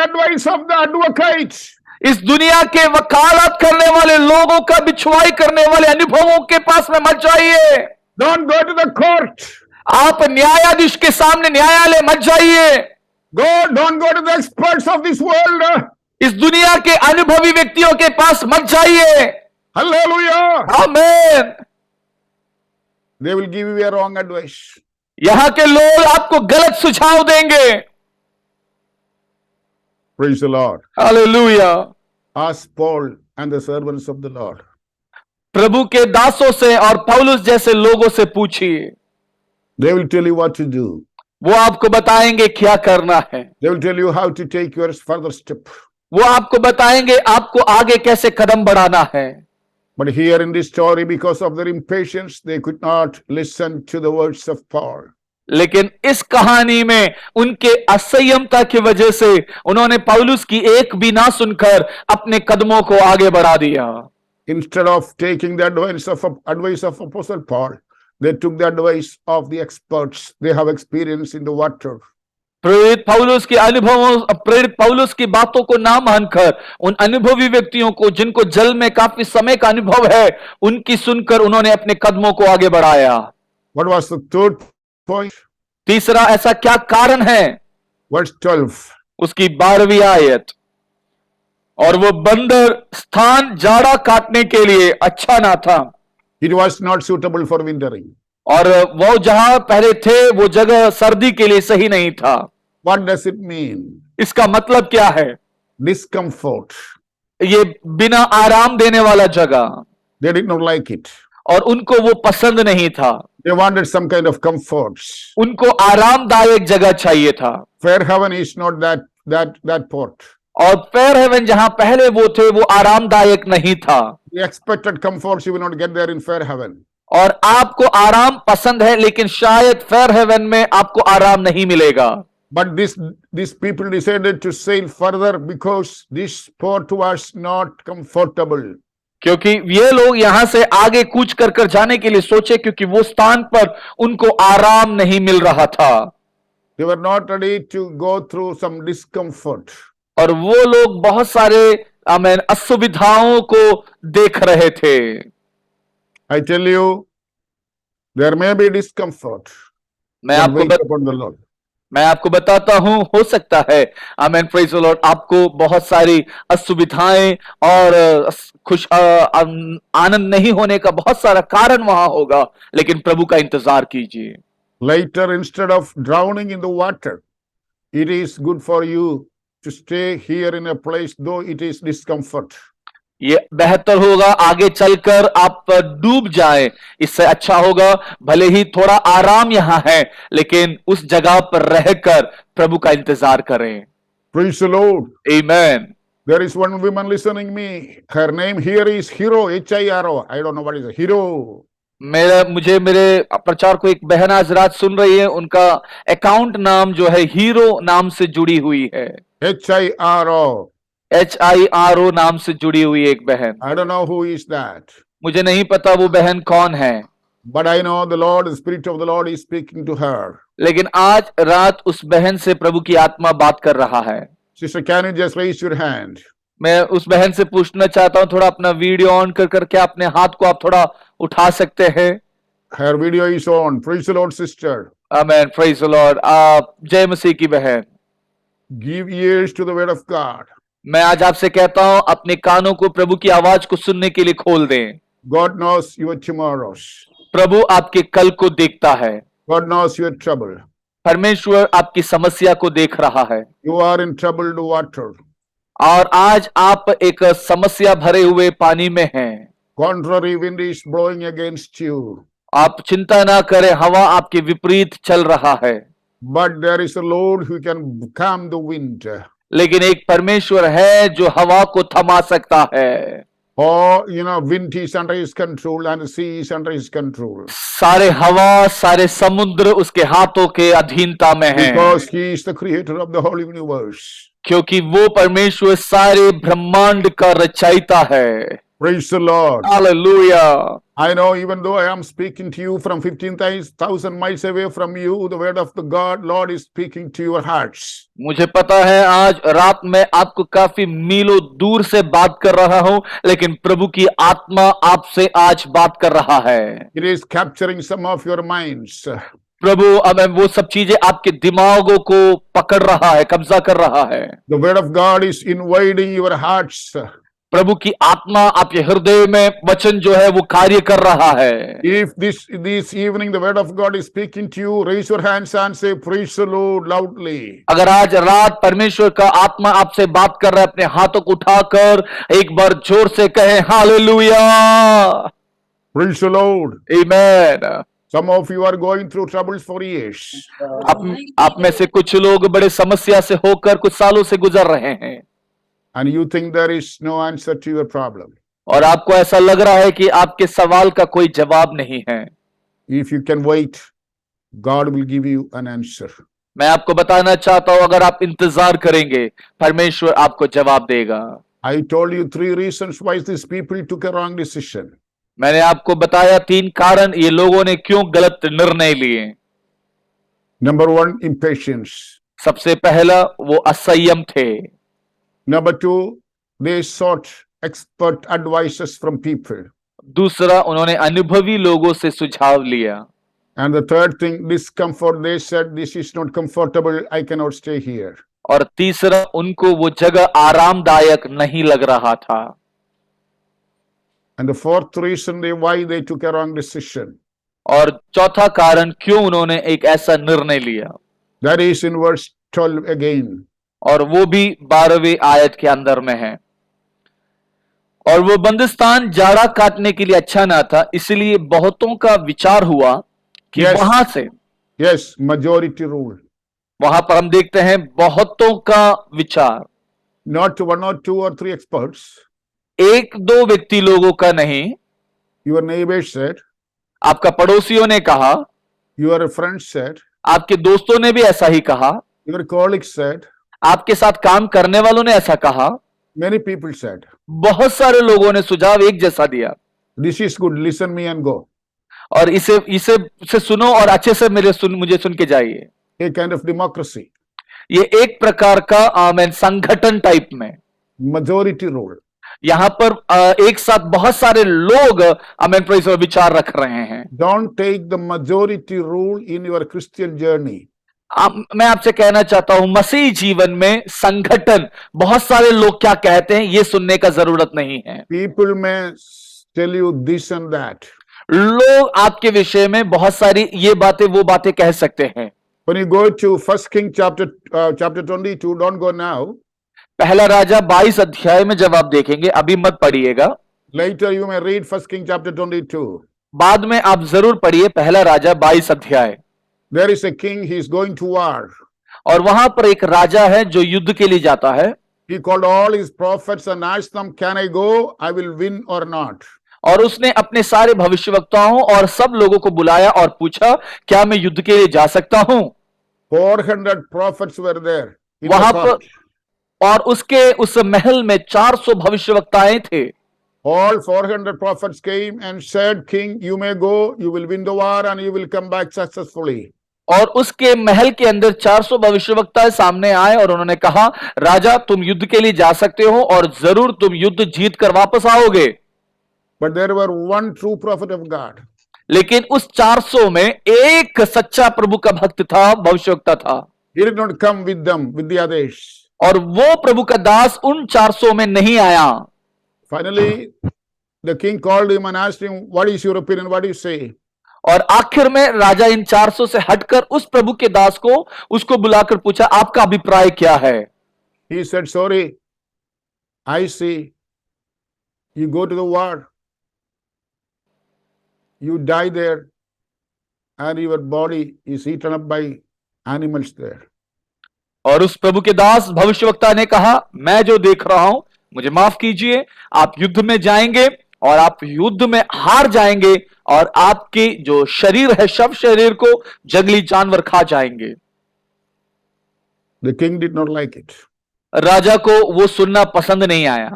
advice of the advocate. इस दुनिया के वकालत करने वाले लोगों का बिछुआई करने वाले अनुभवों के पास में मत जाइए। Don't go to the court. आप न्यायाधीश के सामने न्यायालय मत जाइए। Don't go to the experts of this world. इस दुनिया के अनुभवी व्यक्तियों के पास मत जाइए। Hallelujah. आमीन। They will give you a wrong advice. यहां के लोग आपको गलत सुझाव देंगे। Praise the Lord. Hallelujah. Ask Paul and the servants of the Lord. प्रभु के दासों से और पौलुस जैसे लोगों से पूछिए, They will tell you what to do. वो आपको बताएंगे क्या करना है। They will tell you how to take your further step. वो आपको बताएंगे आपको आगे कैसे कदम बढ़ाना है। But here in this story, because of their impatience, they could not listen to the words of Paul. लेकिन इस कहानी में उनके असंयमता की वजह से उन्होंने पौलुस की एक भी ना सुनकर अपने कदमों को आगे बढ़ा दिया। Instead of taking the advice of Apostle Paul, they took the advice of the experts. They have experience in the water. प्रेरित पौलुस की बातों को ना मानकर उन अनुभवी व्यक्तियों को, जिनको जल में काफी समय का अनुभव है, उनकी सुनकर उन्होंने अपने कदमों को आगे बढ़ाया। What was the third point? तीसरा ऐसा क्या कारण है? Verse 12. उसकी 12वीं आयत, और वो बंदर स्थान जाड़ा काटने के लिए अच्छा ना था, It was not suitable for wintering. और वो जहां पहले थे वो जगह सर्दी के लिए सही नहीं था। What does it mean? इसका मतलब क्या है? Discomfort. ये बिना आराम देने वाला जगह, They did not like it. और उनको वो पसंद नहीं था। They wanted some kind of comforts. उनको आरामदायक जगह चाहिए था। Fair heaven is not that port. और फेयर हेवन जहां पहले वो थे वो आरामदायक नहीं था। The expected comforts you will not get there in fair heaven. और आपको आराम पसंद है, लेकिन शायद फेयर हेवन में आपको आराम नहीं मिलेगा। But these people decided to sail further because this port was not comfortable. क्योंकि ये लोग यहां से आगे कूच कर जाने के लिए सोचे, क्योंकि वो स्थान पर उनको आराम नहीं मिल रहा था। They were not ready to go through some discomfort. और वो लोग बहुत सारे असुविधाओं को देख रहे थे। I tell you, there may be discomfort. मैं but wait आपको upon the Lord. मैं आपको बताता हूं, हो सकता है आमेन प्रेज द लॉर्ड, आपको बहुत सारी असुविधाएं और आनंद नहीं होने का बहुत सारा कारण वहां होगा, लेकिन प्रभु का इंतजार कीजिए। Later, instead of drowning in the water, it is good for you to stay here in a place, though it is discomfort. ये बेहतर होगा आगे चलकर आप डूब जाएं, इससे अच्छा होगा भले ही थोड़ा आराम यहाँ है, लेकिन उस जगह पर रहकर प्रभु का इंतजार करें। Praise the Lord. Amen. There is one woman listening me. Her name here is Hiro, H-I-R-O. I don't know what is a Hiro. मेरे प्रचार को एक बहन आज रात सुन रही है, उनका अकाउंट नाम जो है हीरो नाम से जुड़ी हुई है। H-I-R-O. H-I-R-O नाम से जुड़ी हुई एक बहन। I don't know who is that. मुझे नहीं पता वो बहन कौन है, But I know the Lord, the Spirit of the Lord is speaking to her. लेकिन आज रात उस बहन से प्रभु की आत्मा बात कर रहा है। Sister, can you just raise your hand? मैं उस बहन से पूछना चाहता हूं, थोड़ा अपना वीडियो ऑन कर क्या अपने हाथ को आप थोड़ा उठा सकते हैं? Her video is on. Praise the Lord, sister. Amen, praise the Lord. आप जय मसीह की बहन। Give ears to the word of God. मैं आज आपसे कहता हूं, अपने कानों को प्रभु की आवाज को सुनने के लिए खोल दें। God knows your tomorrows. प्रभु आपके कल को देखता है। God knows your trouble. परमेश्वर आपकी समस्या को देख रहा है। You are in troubled water. और आज आप एक समस्या भरे हुए पानी में हैं। Contrary wind is blowing against you. आप चिंता ना करें, हवा आपके विपरीत चल रहा है। But there is a Lord who can calm the wind. लेकिन एक परमेश्वर है जो हवा को थमा सकता है। Or, wind is under his control and the sea is under his control. सारे हवा, सारे समुद्र उसके हाथों के अधीनता में हैं, Because he is the creator of the whole universe. क्योंकि वो परमेश्वर सारे ब्रह्मांड का रचयिता है। Praise the Lord. Hallelujah. I know even though I am speaking to you from 15,000 miles away from you, the word of the Lord is speaking to your hearts. मुझे पता है आज रात में आपको काफी मीलों दूर से बात कर रहा हूं, लेकिन प्रभु की आत्मा आपसे आज बात कर रहा है। It is capturing some of your minds. प्रभु अब वो सब चीजें आपके दिमागों को पकड़ रहा है, कब्जा कर रहा है। The word of God is invading your hearts. प्रभु की आत्मा आपके हृदय में वचन जो है वो कार्य कर रहा है। If this evening the word of God is speaking to you, raise your hands and say praise the Lord loudly. अगर आज रात परमेश्वर का आत्मा आपसे बात कर रहा है, अपने हाथों को उठाकर एक बार जोर से कहें हालेलुया। Praise the Lord. आमीन। Some of you are going through troubles for years. आप में से कुछ लोग बड़े समस्या से होकर कुछ सालों से गुजर रहे हैं, And you think there is no answer to your problem. और आपको ऐसा लग रहा है कि आपके सवाल का कोई जवाब नहीं है। If you can wait, God will give you an answer. मैं आपको बताना चाहता हूं, अगर आप इंतजार करेंगे परमेश्वर आपको जवाब देगा। I told you 3 reasons why these people took a wrong decision. मैंने आपको बताया 3 कारण ये लोगों ने क्यों गलत निर्णय लिए। Number 1, impatience. सबसे पहला वो असंयम थे। Number 2, they sought expert advices from people. दूसरा, उन्होंने अनुभवी लोगों से सुझाव लिया। And the third thing, discomfort. They said, this is not comfortable, I cannot stay here. और तीसरा, उनको वो जगह आरामदायक नहीं लग रहा था। And the fourth reason why they took a wrong decision. और चौथा कारण क्यों उन्होंने एक ऐसा निर्णय लिया, That is in verse 12 again. और वो भी 12वीं आयत के अंदर में है। और वो बंदिस्तान जाड़ा काटने के लिए अच्छा ना था, इसलिए बहुतों का विचार हुआ कि Yes. वहां से, Yes, majority rule. वहां पर हम देखते हैं बहुतों का विचार, Not 1 or 2 or 3 experts. 1-2 व्यक्ति लोगों का नहीं। Your neighbor said, आपका पड़ोसियों ने कहा, your friend said, आपके दोस्तों ने भी ऐसा ही कहा, your colleague said, आपके साथ काम करने वालों ने ऐसा कहा, many people said, बहुत सारे लोगों ने सुझाव एक जैसा दिया। this is good, listen me and go. और इसे सुनो और अच्छे से मुझे सुन के जाइए। A kind of democracy. ये एक प्रकार का संगठन टाइप में, Majority rule. यहाँ पर एक साथ बहुत सारे लोग विचार रख रहे हैं। Don't take the majority rule in your Christian journey. मैं आपसे कहना चाहता हूं, मसीह जीवन में संगठन, बहुत सारे लोग क्या कहते हैं ये सुनने का जरूरत नहीं है। People may tell you this and that. लोग आपके विषय में बहुत सारी ये बातें वो बातें कह सकते हैं। When you go to 1 King chapter 22, don't go now. पहला राजा 22 अध्याय में जब आप देखेंगे, अभी मत पढ़िएगा, Later you may read 1 King chapter 22. बाद में आप जरूर पढ़िए पहला राजा 22 अध्याय। There is a king, he is going to war. और वहां पर एक राजा है जो युद्ध के लिए जाता है। He called all his prophets and asked them, can I go? I will win or not. और उसने अपने सारे भविष्यवक्ताओं और सब लोगों को बुलाया और पूछा, क्या मैं युद्ध के लिए जा सकता हूं? 400 prophets were there. in the वहां court. पर और उसके उस महल में 400 भविष्यवक्ताएं थे। All 400 prophets came and said, King, you may go, you will win the war and you will come back successfully. और उसके महल के अंदर 400 भविष्यवक्ता सामने आए और उन्होंने कहा, राजा तुम युद्ध के लिए जा सकते हो और जरूर तुम युद्ध जीत कर वापस आओगे। But there were one true prophet of God. लेकिन उस 400 में एक सच्चा प्रभु का भक्त था, भविष्यवक्ता था। He did not come with them, with the others. और वो प्रभु का दास उन 400 में नहीं आया। Finally, the king called him and asked him, what is your opinion? What do you say? और आखिर में राजा इन 400 से हटकर उस प्रभु के दास को उसको बुलाकर पूछा, आपका अभिप्राय क्या है? He said, sorry, I see. You go to the war. You die there and your body is eaten up by animals there. और उस प्रभु के दास भविष्यवक्ता ने कहा, मैं जो देख रहा हूं, मुझे माफ कीजिए, आप युद्ध में जाएंगे और आप युद्ध में हार जाएंगे और आपके जो शरीर है, शव शरीर को जंगली जानवर खा जाएंगे। The king did not like it. राजा को वो सुनना पसंद नहीं आया।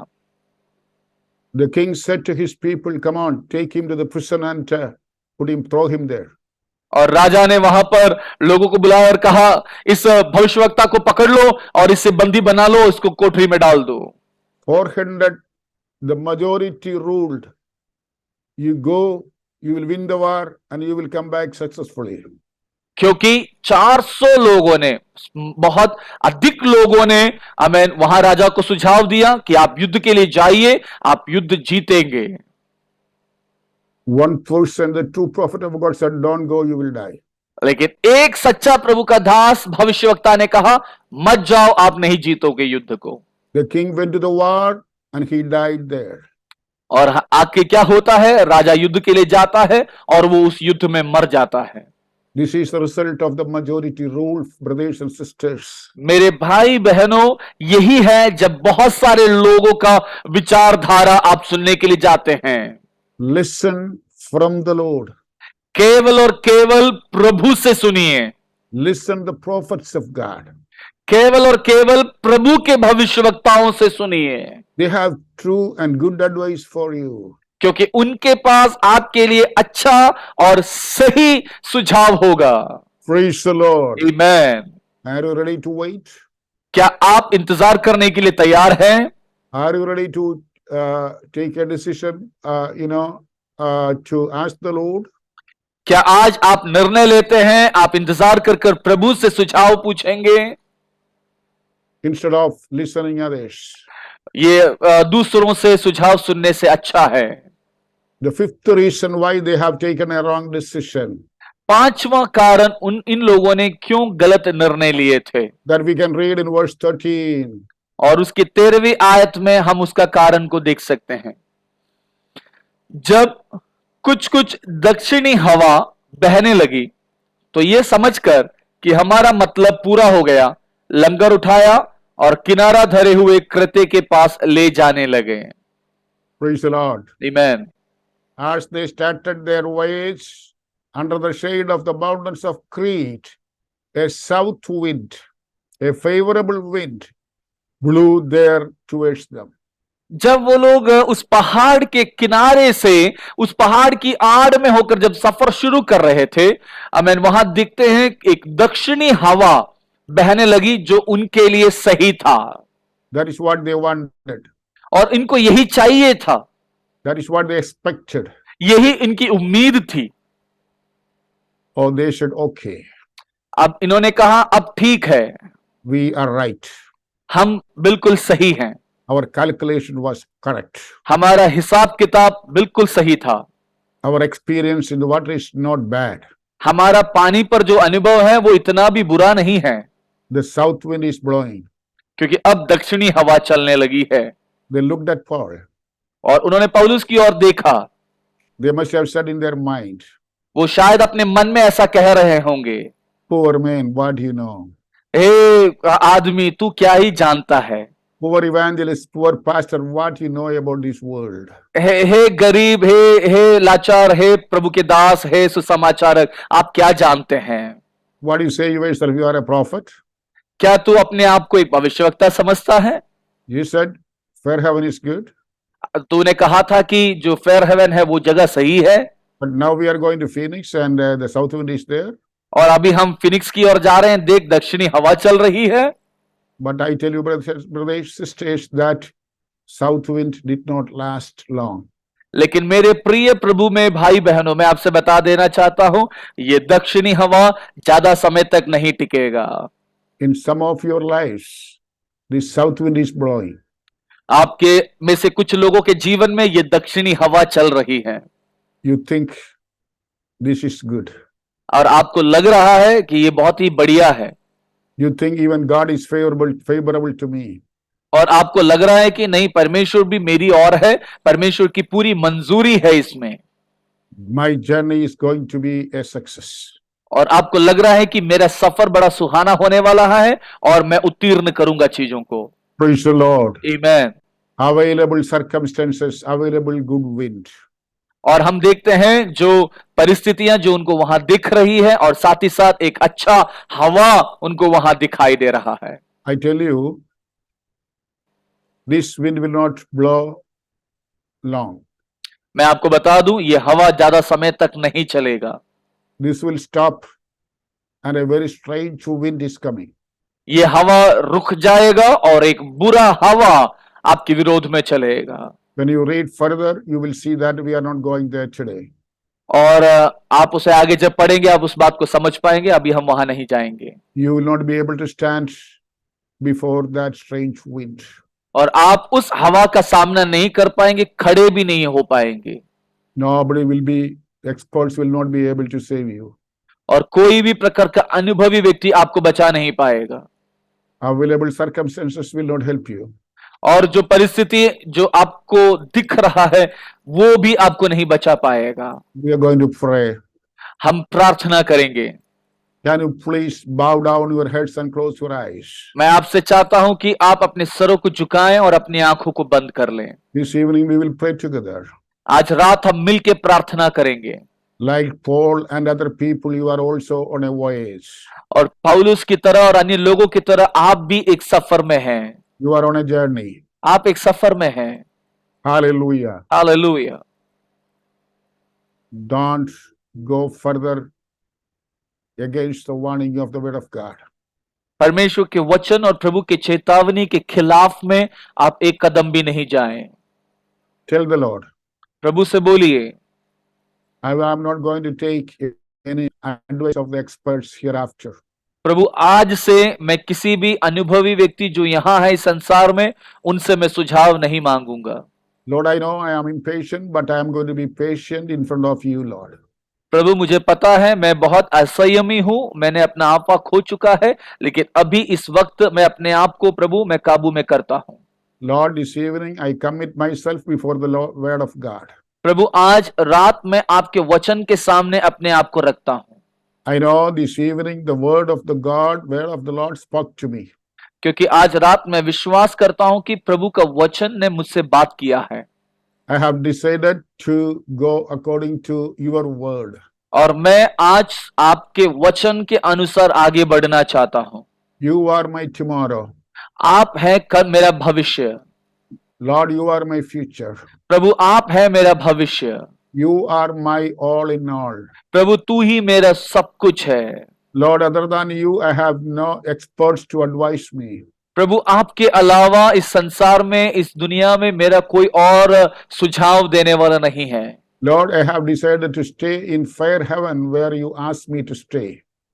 The king said to his people, "Come on, take him to the prison and throw him there." और राजा ने वहां पर लोगों को बुलाया और कहा, इस भविष्यवक्ता को पकड़ लो और इसे बंदी बना लो, इसको कोठरी में डाल दो। 400, the majority ruled. You go, you will win the war, and you will come back successfully. क्योंकि 400 लोगों ने, बहुत अधिक लोगों ने हमें वहां राजा को सुझाव दिया कि आप युद्ध के लिए जाइए, आप युद्ध जीतेंगे। One person, the true prophet of God, said, "Don't go, you will die." लेकिन एक सच्चा प्रभु का दास भविष्यवक्ता ने कहा, मत जाओ, आप नहीं जीतोगे युद्ध को। The king went to the war and he died there. और आगे क्या होता है, राजा युद्ध के लिए जाता है और वो उस युद्ध में मर जाता है। This is the result of the majority rule, brothers and sisters. मेरे भाई बहनों, यही है जब बहुत सारे लोगों का विचारधारा आप सुनने के लिए जाते हैं। Listen from the Lord. केवल और केवल प्रभु से सुनिए। Listen the prophets of God. केवल और केवल प्रभु के भविष्यवक्ताओं से सुनिए। They have true and good advice for you. क्योंकि उनके पास आपके लिए अच्छा और सही सुझाव होगा। Praise the Lord. Amen. Are you ready to wait? क्या आप इंतजार करने के लिए तैयार हैं? Are you ready to take a decision, to ask the Lord? क्या आज आप निर्णय लेते हैं, आप इंतजार कर कर प्रभु से सुझाव पूछेंगे Instead of listening others. ये दूसरों से सुझाव सुनने से अच्छा है। The fifth reason why they have taken a wrong decision, पांचवा कारण इन लोगों ने क्यों गलत निर्णय लिए थे, that we can read in verse 13. और उसकी 13वीं आयत में हम उसका कारण को देख सकते हैं। जब कुछ कुछ दक्षिणी हवा बहने लगी तो ये समझकर कि हमारा मतलब पूरा हो गया, लंगर उठाया और किनारा धरे हुए क्रेते के पास ले जाने लगे। Praise the Lord. Amen. As they started their voyage under the shade of the mountains of Crete, a south wind, a favorable wind, blew there towards them. जब वो लोग उस पहाड़ के किनारे से उस पहाड़ की आड़ में होकर जब सफर शुरू कर रहे थे, अमेन, वहां दिखते हैं एक दक्षिणी हवा बहने लगी जो उनके लिए सही था। That is what they wanted. और इनको यही चाहिए था, That is what they expected. यही इनकी उम्मीद थी। Oh, they said, "Okay, अब इन्होंने कहा, अब ठीक है, we are right. हम बिल्कुल सही हैं, Our calculation was correct. हमारा हिसाब किताब बिल्कुल सही था, Our experience in the water is not bad. हमारा पानी पर जो अनुभव है वो इतना भी बुरा नहीं है, The south wind is blowing." क्योंकि अब दक्षिणी हवा चलने लगी है। They looked at Paul. और उन्होंने पौलुस की ओर देखा। They must have said in their mind, वो शायद अपने मन में ऐसा कह रहे होंगे, "Poor man, what do you know? हे आदमी, तू क्या ही जानता है, Poor evangelist, poor pastor, what do you know about this world?" हे गरीब, हे लाचार, हे प्रभु के दास, हे सुसमाचारक, आप क्या जानते हैं? What do you say yourself? You are a prophet? क्या तू अपने आप को एक भविष्यवक्ता समझता है? You said fair heaven is good, तूने कहा था कि जो फेयर हेवन है वो जगह सही है, but now we are going to Phoenix and the south wind is there. और अभी हम फिनिक्स की ओर जा रहे हैं, देख दक्षिणी हवा चल रही है। But I tell you, brothers, sisters, that south wind did not last long. लेकिन मेरे प्रिय प्रभु में भाई बहनों, मैं आपसे बता देना चाहता हूं, ये दक्षिणी हवा ज्यादा समय तक नहीं टिकेगा। In some of your lives, this south wind is blowing. आपके में से कुछ लोगों के जीवन में ये दक्षिणी हवा चल रही है। You think this is good. और आपको लग रहा है कि ये बहुत ही बढ़िया है। You think even God is favorable to me. और आपको लग रहा है कि नहीं, परमेश्वर भी मेरी ओर है, परमेश्वर की पूरी मंजूरी है इसमें। My journey is going to be a success. और आपको लग रहा है कि मेरा सफर बड़ा सुहाना होने वाला है और मैं उत्तीर्ण करूंगा चीजों को। Praise the Lord. Amen. available circumstances, available good wind. और हम देखते हैं जो परिस्थितियां जो उनको वहां दिख रही है और साथ ही साथ एक अच्छा हवा उनको वहां दिखाई दे रहा है। I tell you, this wind will not blow long. मैं आपको बता दूं ये हवा ज्यादा समय तक नहीं चलेगा। This will stop and a very strange wind is coming. ये हवा रुक जाएगा और एक बुरा हवा आपके विरोध में चलेगा। When you read further, you will see that we are not going there today. और आप उसे आगे जब पढ़ेंगे आप उस बात को समझ पाएंगे, अभी हम वहां नहीं जाएंगे। You will not be able to stand before that strange wind. और आप उस हवा का सामना नहीं कर पाएंगे, खड़े भी नहीं हो पाएंगे। Nobody will be, experts will not be able to save you. और कोई भी प्रकार का अनुभवी व्यक्ति आपको बचा नहीं पाएगा। Available circumstances will not help you. और जो परिस्थिति जो आपको दिख रहा है वो भी आपको नहीं बचा पाएगा। We are going to pray. हम प्रार्थना करेंगे। Can you please bow down your heads and close your eyes? मैं आपसे चाहता हूं कि आप अपने सरों को झुकाएं और अपनी आंखों को बंद कर लें। This evening we will pray together. आज रात हम मिलके प्रार्थना करेंगे। Like Paul and other people, you are also on a voyage. और पौलुस की तरह और अन्य लोगों की तरह आप भी एक सफर में हैं। You are on a journey. आप एक सफर में हैं। Hallelujah. Hallelujah. Don't go further against the warning of the word of God. परमेश्वर के वचन और प्रभु के चेतावनी के खिलाफ में आप एक कदम भी नहीं जाएं। Tell the Lord, प्रभु से बोलिए, I am not going to take any advice of the experts hereafter. प्रभु आज से मैं किसी भी अनुभवी व्यक्ति जो यहाँ है इस संसार में उनसे मैं सुझाव नहीं मांगूंगा। Lord, I know I am impatient, but I am going to be patient in front of you, Lord. प्रभु मुझे पता है मैं बहुत असंयमी हूं, मैंने अपना आपा खो चुका है, लेकिन अभी इस वक्त मैं अपने आप को प्रभु मैं काबू में करता हूं। Lord, this evening I commit myself before the word of God. प्रभु आज रात में आपके वचन के सामने अपने आप को रखता हूं। I know this evening the word of the Lord spoke to me. क्योंकि आज रात मैं विश्वास करता हूं कि प्रभु का वचन ने मुझसे बात किया है। I have decided to go according to your word. और मैं आज आपके वचन के अनुसार आगे बढ़ना चाहता हूं। You are my tomorrow. आप हैं कल मेरा भविष्य। Lord, you are my future. प्रभु आप हैं मेरा भविष्य। You are my all in all. प्रभु तू ही मेरा सब कुछ है। Lord, other than you, I have no experts to advise me. प्रभु आपके अलावा इस संसार में इस दुनिया में मेरा कोई और सुझाव देने वाला नहीं है। Lord, I have decided to stay in fair heaven where you asked me to stay.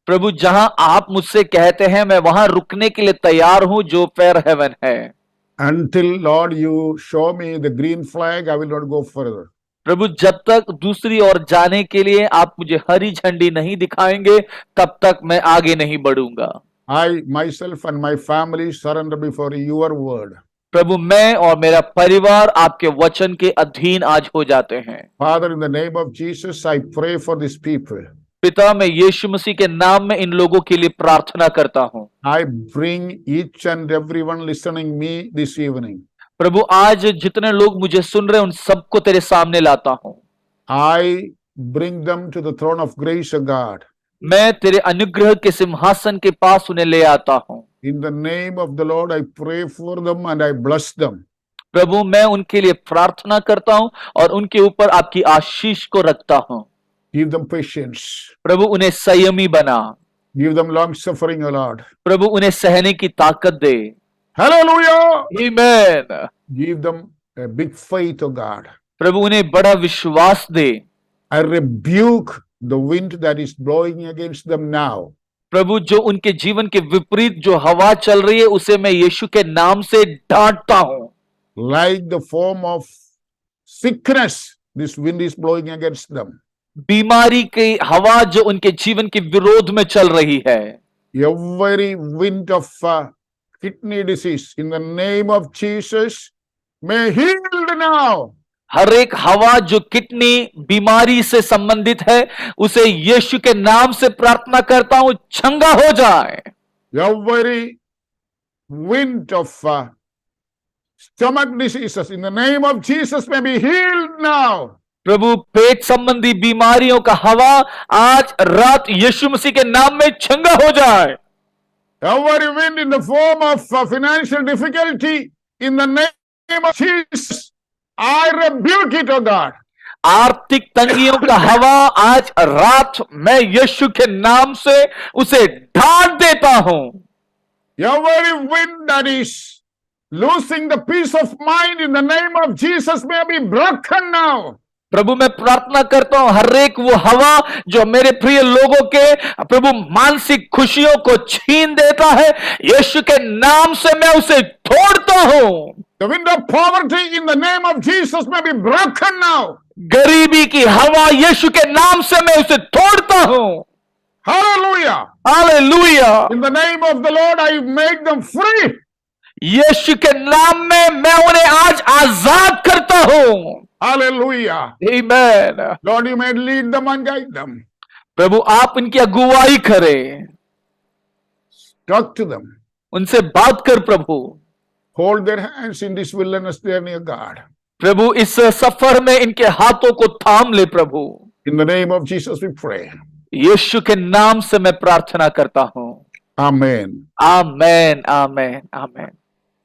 प्रभु जहां आप मुझसे कहते हैं मैं वहां रुकने के लिए तैयार हूं, जो फेयर हेवन है। Until, Lord, you show me the green flag, I will not go further. प्रभु जब तक दूसरी ओर जाने के लिए आप मुझे हरी झंडी नहीं दिखाएंगे तब तक मैं आगे नहीं बढ़ूंगा। I myself and my family surrender before your word. प्रभु मैं और मेरा परिवार आपके वचन के अधीन आज हो जाते हैं। Father, in the name of Jesus, I pray for these people. पिता मैं यीशु मसीह के नाम में इन लोगों के लिए प्रार्थना करता हूं। I bring each and everyone listening me this evening. प्रभु आज जितने लोग मुझे सुन रहे हैं उन सबको तेरे सामने लाता हूं। I bring them to the throne of grace of God. मैं तेरे अनुग्रह के सिंहासन के पास उन्हें ले आता हूं। In the name of the Lord, I pray for them and I bless them. प्रभु मैं उनके लिए प्रार्थना करता हूं और उनके ऊपर आपकी आशीष को रखता हूं। Give them patience. प्रभु उन्हें संयमी बना। Give them long suffering, O Lord. प्रभु उन्हें सहने की ताकत दे। Hallelujah! आमीन। Give them a big faith, O God. प्रभु उन्हें बड़ा विश्वास दे। I rebuke the wind that is blowing against them now. प्रभु जो उनके जीवन के विपरीत जो हवा चल रही है उसे मैं यीशु के नाम से डांटता हूं। Like the form of sickness, this wind is blowing against them. बीमारी की हवा जो उनके जीवन के विरोध में चल रही है। Every wind of kidney disease, in the name of Jesus, may healed now. हर एक हवा जो किडनी बीमारी से संबंधित है उसे यीशु के नाम से प्रार्थना करता हूं, चंगा हो जाए। Every wind of Stomach diseases in the name of Jesus may be healed now. प्रभु पेट संबंधी बीमारियों का हवा आज रात यीशु मसीह के नाम में चंगा हो जाए। Every wind in the form of financial difficulty, in the name of Jesus, I rebuke it, oh God. आर्थिक तंगियों का हवा आज रात मैं यीशु के नाम से उसे ढांक देता हूं। Every wind that is losing the peace of mind in the name of Jesus may be broken now. प्रभु मैं प्रार्थना करता हूं हर एक वो हवा जो मेरे प्रिय लोगों के प्रभु मानसिक खुशियों को छीन देता है, यीशु के नाम से मैं उसे तोड़ता हूं। The wind of poverty in the name of Jesus may be broken now. गरीबी की हवा यीशु के नाम से मैं उसे तोड़ता हूं। Hallelujah. Hallelujah. In the name of the Lord, I make them free. यीशु के नाम में मैं उन्हें आज आजाद करता हूं। Hallelujah. आमीन। Lord, you may lead them and guide them. प्रभु आप इनकी अगुवाई करें, Talk to them. उनसे बात कर प्रभु। Hold their hands in this wilderness journey, of God. प्रभु इस सफर में इनके हाथों को थाम ले प्रभु। In the name of Jesus, we pray. यीशु के नाम से मैं प्रार्थना करता हूं। Amen. आमेन, आमेन, आमेन।